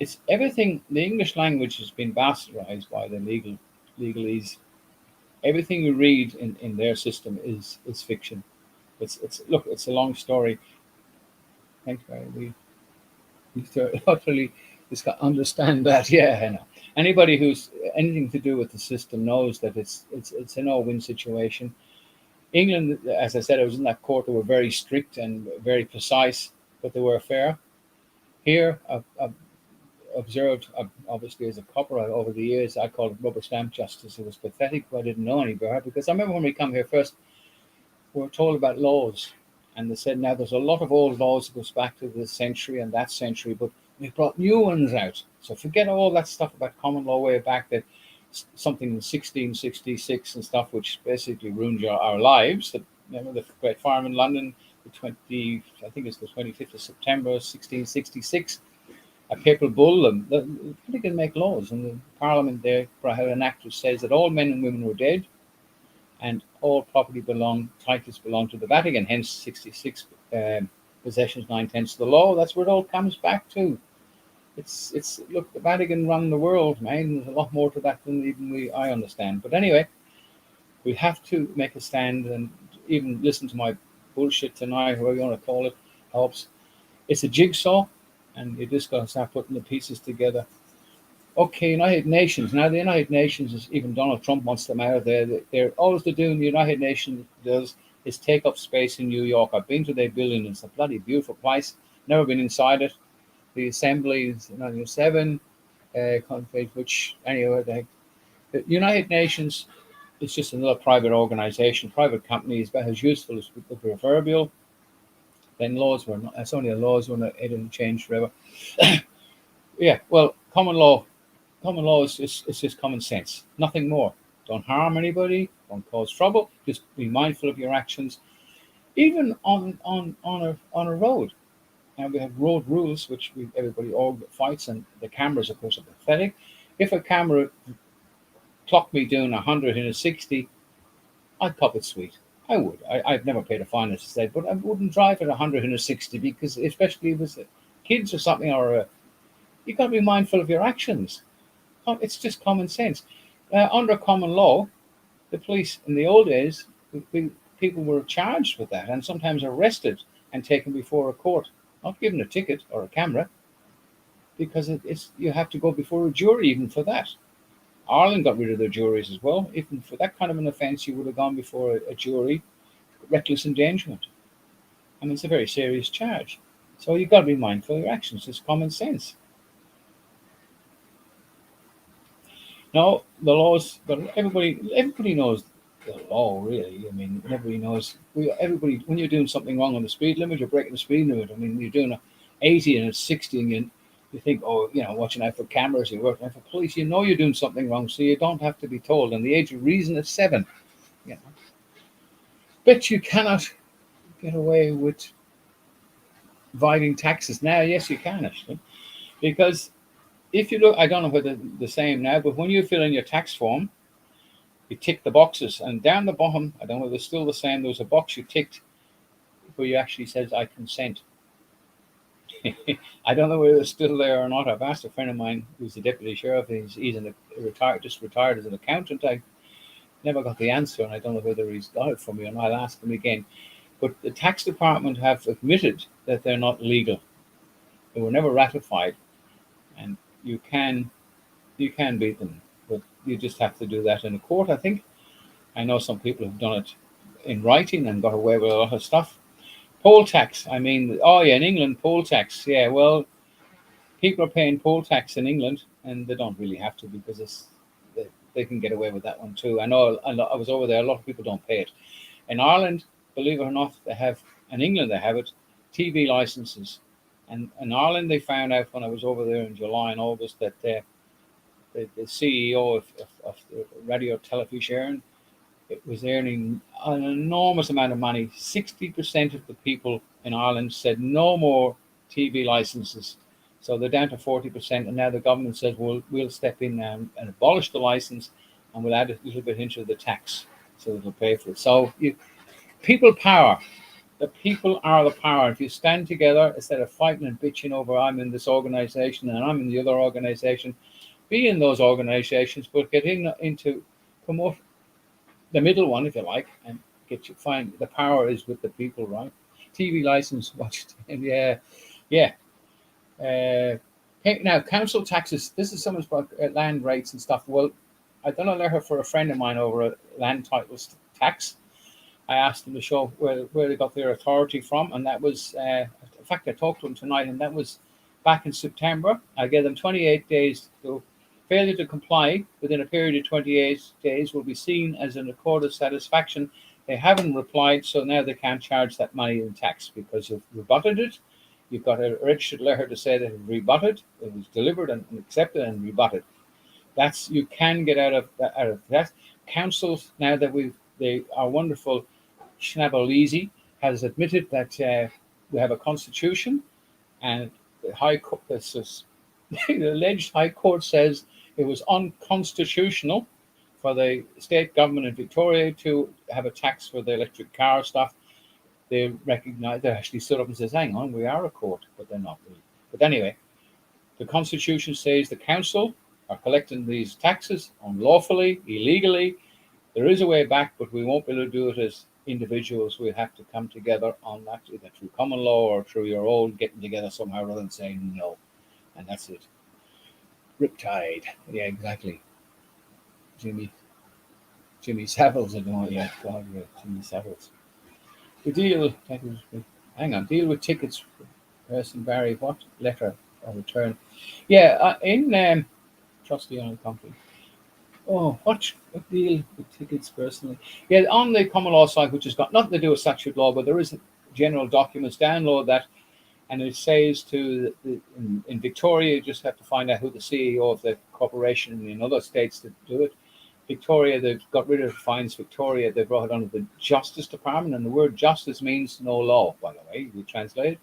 It's everything. The English language has been bastardized by the legalese. Everything you read in their system is fiction. It's a long story. Thanks, Barry. We utterly understand that. Yeah, I know. Anybody who's anything to do with the system knows that it's a no-win situation. England, as I said, I was in that court. They were very strict and very precise, but they were fair. Here, I've observed, obviously as a copper over the years, I called it rubber stamp justice. It was pathetic, but I didn't know any better, because I remember when we come here first, we were told about laws, and they said, now there's a lot of old laws that goes back to this century and that century, but we brought new ones out. So forget all that stuff about common law way back, that something in 1666 and stuff, which basically ruined our lives. Remember the Great Fire in London, I think it's the 25th of September, 1666. A papal bull, and they can make laws, and the Parliament there had an act which says that all men and women were dead, and all property titles belong to the Vatican. Hence, 66 possessions, 9/10 of the law. That's where it all comes back to. It's look, the Vatican run the world, man. There's a lot more to that than even I understand. But anyway, we have to make a stand, and even listen to my bullshit tonight, whatever you want to call it, helps. It's a jigsaw, and you just got to start putting the pieces together. Okay, United Nations. Now, the United Nations, is even Donald Trump wants them out of there. They're always doing. The United Nations does is take up space in New York. I've been to their building. It's a bloody beautiful place. Never been inside it. The assembly is 1907, which anyway, The United Nations is just another private organization. Private company is about as useful as the proverbial. Then laws were not. That's only a laws when it didn't change forever. Yeah, well, common law is just common sense, nothing more. Don't harm anybody, don't cause trouble, just be mindful of your actions. Even on a road. Now we have road rules, which everybody all fights, and the cameras, of course, are pathetic. If a camera clocked me doing 100 in a 60, I'd pop it sweet. I would. I've never paid a fine, as I said, but I wouldn't drive at 100 in a 60 because, especially if it's kids or something, or you've got to be mindful of your actions. It's just common sense. Under common law, the police in the old days, people were charged with that and sometimes arrested and taken before a court, not given a ticket or a camera, because it's you have to go before a jury even for that. Ireland got rid of their juries as well. Even for that kind of an offence, you would have gone before a jury. Reckless endangerment. I mean, it's a very serious charge. So you've got to be mindful of your actions. It's common sense. No, the laws, but everybody knows the law, really. I mean, everybody knows. Everybody, when you're doing something wrong on the speed limit, you're breaking the speed limit. I mean, you're doing a 80 and a 60, and you think, oh, watching out for cameras, you're working out for police. You know you're doing something wrong, so you don't have to be told. And the age of reason is 7. You know, but you cannot get away with avoiding taxes now. Yes, you can actually, because if you look, I don't know whether the same now, but when you fill in your tax form, you tick the boxes, and down the bottom, I don't know if it's still the same. There was a box you ticked where you actually says I consent. I don't know whether it's still there or not. I've asked a friend of mine who's the deputy sheriff. He's retired as an accountant. I never got the answer, and I don't know whether he's got it from me, and I'll ask him again. But the tax department have admitted that they're not legal. They were never ratified, and you can beat them, but you just have to do that in a court. I think I know some people have done it in writing and got away with a lot of stuff. Poll tax. I mean, oh yeah, in England, poll tax. Yeah, well, people are paying poll tax in England, and they don't really have to because they can get away with that one too. I know. I was over there. A lot of people don't pay it. In Ireland, believe it or not, they have. In England, they have it. TV licenses, and in Ireland, they found out when I was over there in July and August that the CEO of the radio television, it was earning an enormous amount of money. 60% of the people in Ireland said no more TV licenses. So they're down to 40%. And now the government says, well, we'll step in and abolish the license, and we'll add a little bit into the tax so it'll pay for it. So people power. The people are the power. If you stand together, instead of fighting and bitching over, I'm in this organization and I'm in the other organization, be in those organizations, but get into promote the middle one, if you like, and find the power is with the people, right? TV license, watch, yeah, yeah. Now, council taxes. This is someone's about land rates and stuff. Well, I done a letter for a friend of mine over a land titles tax. I asked them to show where they got their authority from, and that was, in fact, I talked to them tonight, and that was back in September. I gave them 28 days to failure to comply within a period of 28 days will be seen as an accord of satisfaction. They haven't replied, so now they can't charge that money in tax because you've rebutted it. You've got a registered letter to say that it rebutted, it was delivered and accepted and rebutted. That's you can get out of that. Councils now that they are wonderful. Schnabelisi has admitted that we have a constitution, and the High Court, the alleged High Court says it was unconstitutional for the state government in Victoria to have a tax for the electric car stuff. They actually stood up and says, hang on, we are a court, but they're not really. But anyway, the Constitution says the council are collecting these taxes unlawfully, illegally. There is a way back, but we won't be able to do it as individuals. We have to come together on that, either through common law or through your own getting together somehow rather than saying no. And that's it. Riptide. Yeah, exactly. Jimmy Saviles, I don't know. Yeah, God, yeah, Jimmy Saviles. The deal, hang on, deal with tickets, person Barry, what letter or return? Yeah, in trustee on the company. Oh, what deal with tickets personally? Yeah, on the common law site, which has got nothing to do with statute law, but there is general documents. Download that, and it says in Victoria, you just have to find out who the CEO of the corporation. In other states that do it, Victoria, they've got rid of fines. Victoria, they brought it under the Justice Department, and the word justice means no law. By the way, we translate it.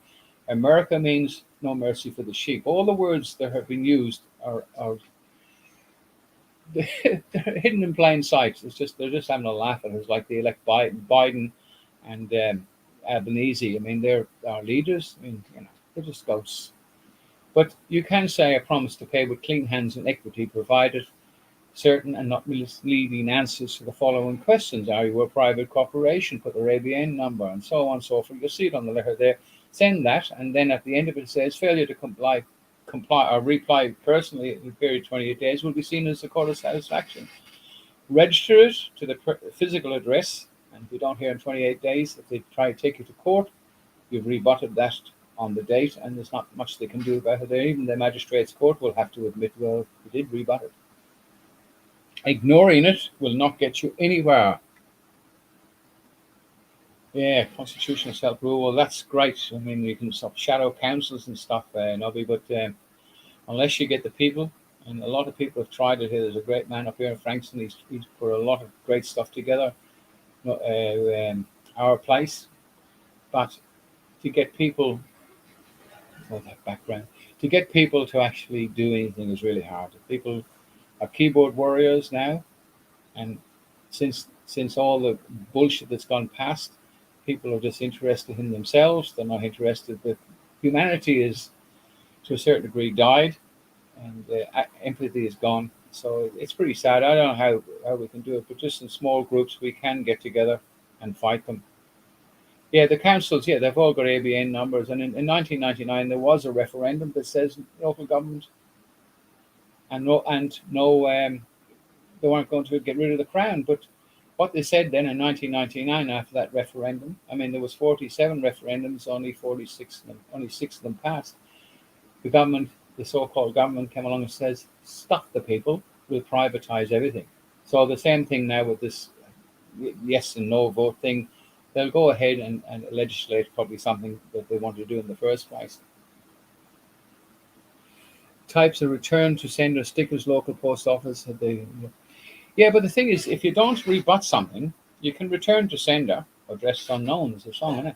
America means no mercy for the sheep. All the words that have been used are they're hidden in plain sight. It's just they're just having a laugh at us, like they elect Biden and Albanese. I mean, they're our leaders. I mean, they're just ghosts. But you can say, "I promise to pay with clean hands and equity, provided certain and not misleading answers to the following questions: Are you a private corporation? Put their ABN number, and so on and so forth." You'll see it on the letter there. Send that, and then at the end of it says, "Failure to comply or reply personally in a period of 28 days will be seen as a cause of satisfaction." Register it to the physical address, and if you don't hear in 28 days, if they try to take you to court, you've rebutted that on the date, and there's not much they can do about it. Even the magistrate's court will have to admit, well, you did rebut it. Ignoring it will not get you anywhere. Yeah, constitutional self rule. Well, that's great. I mean, you can stop shadow councils and stuff, Nobby, but unless you get the people, and a lot of people have tried it. There's a great man up here in Frankston. He's put a lot of great stuff together. Our place, but to get people, all that background, to get people to actually do anything is really hard. People are keyboard warriors now, and since all the bullshit that's gone past, people are just interested in themselves. They're not interested that humanity is to a certain degree died, and empathy is gone. So it's pretty sad. I don't know how we can do it, but just in small groups we can get together and fight them. Yeah, the councils, yeah, they've all got ABN numbers. And in 1999, there was a referendum that says local government and no, they weren't going to get rid of the crown. But what they said then in 1999 after that referendum, I mean, there was 47 referendums, only 6 of them passed. The government, the so-called government, came along and says, "Stop the people, we'll privatize everything." So the same thing now with this yes and no vote thing. They'll go ahead and legislate probably something that they want to do in the first place. Types of return to sender stickers, local post office. Yeah, but the thing is, if you don't rebut something, you can return to sender address unknown. There's a song in it.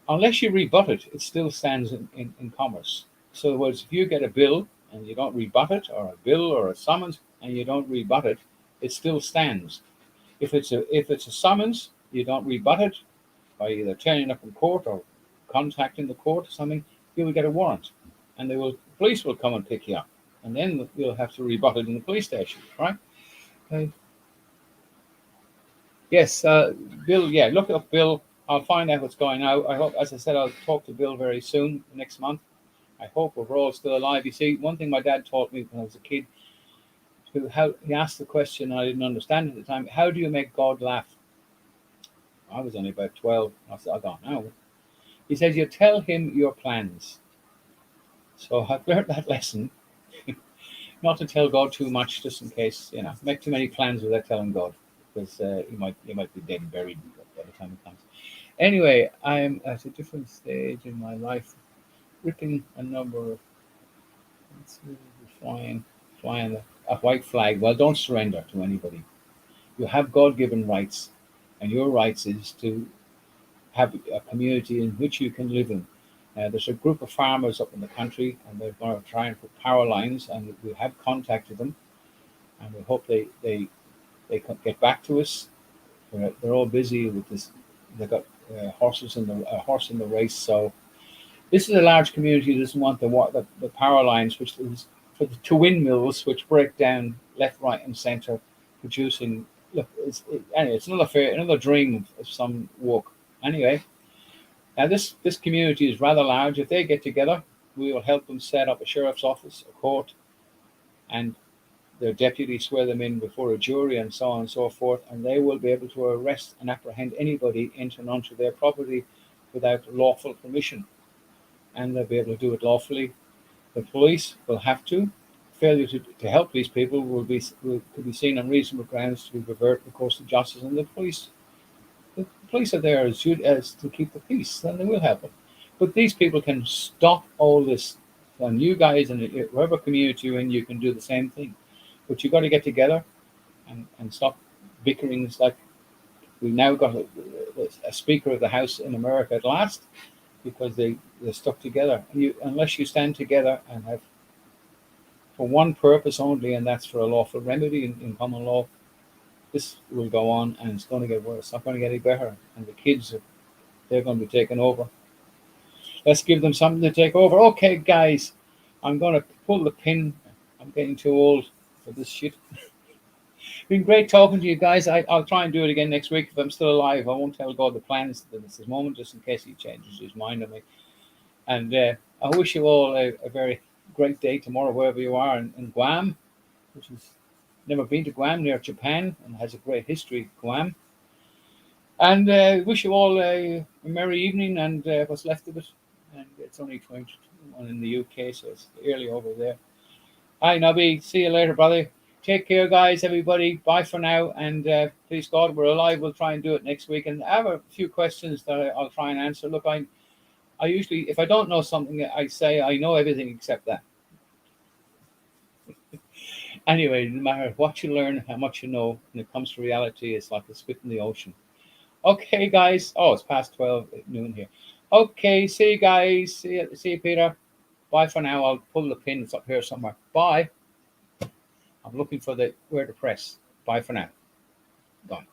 Unless you rebut it, it still stands in commerce. So, in other words, if you get a bill and you don't rebut it, or a bill or a summons and you don't rebut it, it still stands. If it's a summons, you don't rebut it by either turning up in court or contacting the court or something, you will get a warrant, and police will come and pick you up, and then you'll have to rebut it in the police station, right? Okay. Yes, Bill. Yeah, look up Bill. I'll find out what's going on. I hope, as I said, I'll talk to Bill very soon, next month. I hope we're all still alive. You see, one thing my dad taught me when I was a kid, how he asked the question I didn't understand at the time. How do you make God laugh? I was only about 12. I said, I don't know. He says you tell him your plans. So I've learned that lesson, not to tell God too much, just in case make too many plans without telling God, because you might be dead and buried by the time it comes. Anyway, I'm at a different stage in my life, ripping a number of flying a white flag. Well, don't surrender to anybody. You have God-given rights, and your rights is to have a community in which you can live in. There's a group of farmers up in the country, and they're going to try and put power lines, and we have contacted them, and we hope they get back to us. They're all busy with this. They've got horses in a horse in the race. So this is a large community that doesn't want the power lines, which is for the two windmills, which break down left, right, and centre, producing. Look, anyway, it's another dream of some walk. Anyway, now this community is rather large. If they get together, we will help them set up a sheriff's office, a court, and their deputy swear them in before a jury, and so on and so forth, and they will be able to arrest and apprehend anybody entering onto their property without lawful permission, and they'll be able to do it lawfully. The police will have to failure to help these people could be seen on reasonable grounds to revert the course of justice, and the police. The police are there as to keep the peace, and they will help them. But these people can stop all this. And you guys, in whatever community you're in, you can do the same thing. But you've got to get together and stop bickering. It's like we now got a Speaker of the House in America at last because they're stuck together. Unless you stand together and have for one purpose only, and that's for a lawful remedy in common law, this will go on and it's going to get worse. It's not going to get any better. And the kids, they're going to be taken over. Let's give them something to take over. Okay, guys, I'm going to pull the pin. I'm getting too old for this shit. Been great talking to you guys. I'll try and do it again next week if I'm still alive. I won't tell God the plans at this moment, just in case he changes his mind on me. And I wish you all a very great day tomorrow, wherever you are in Guam, which is never been to Guam, near Japan, and has a great history, Guam. And wish you all a merry evening and what's left of it. And it's only 21 in the UK, so it's early over there. Hi, Nobby. See you later, brother. Take care, guys, everybody. Bye for now. And please, God, we're alive. We'll try and do it next week. And I have a few questions that I'll try and answer. Look, I usually, if I don't know something, I say I know everything except that. Anyway, no matter what you learn, how much you know, when it comes to reality, it's like a spit in the ocean. Okay, guys. Oh, it's past 12 noon here. Okay, see you guys. See you, Peter. Bye for now. I'll pull the pin. It's up here somewhere. Bye. I'm looking for where to press. Bye for now. Gone.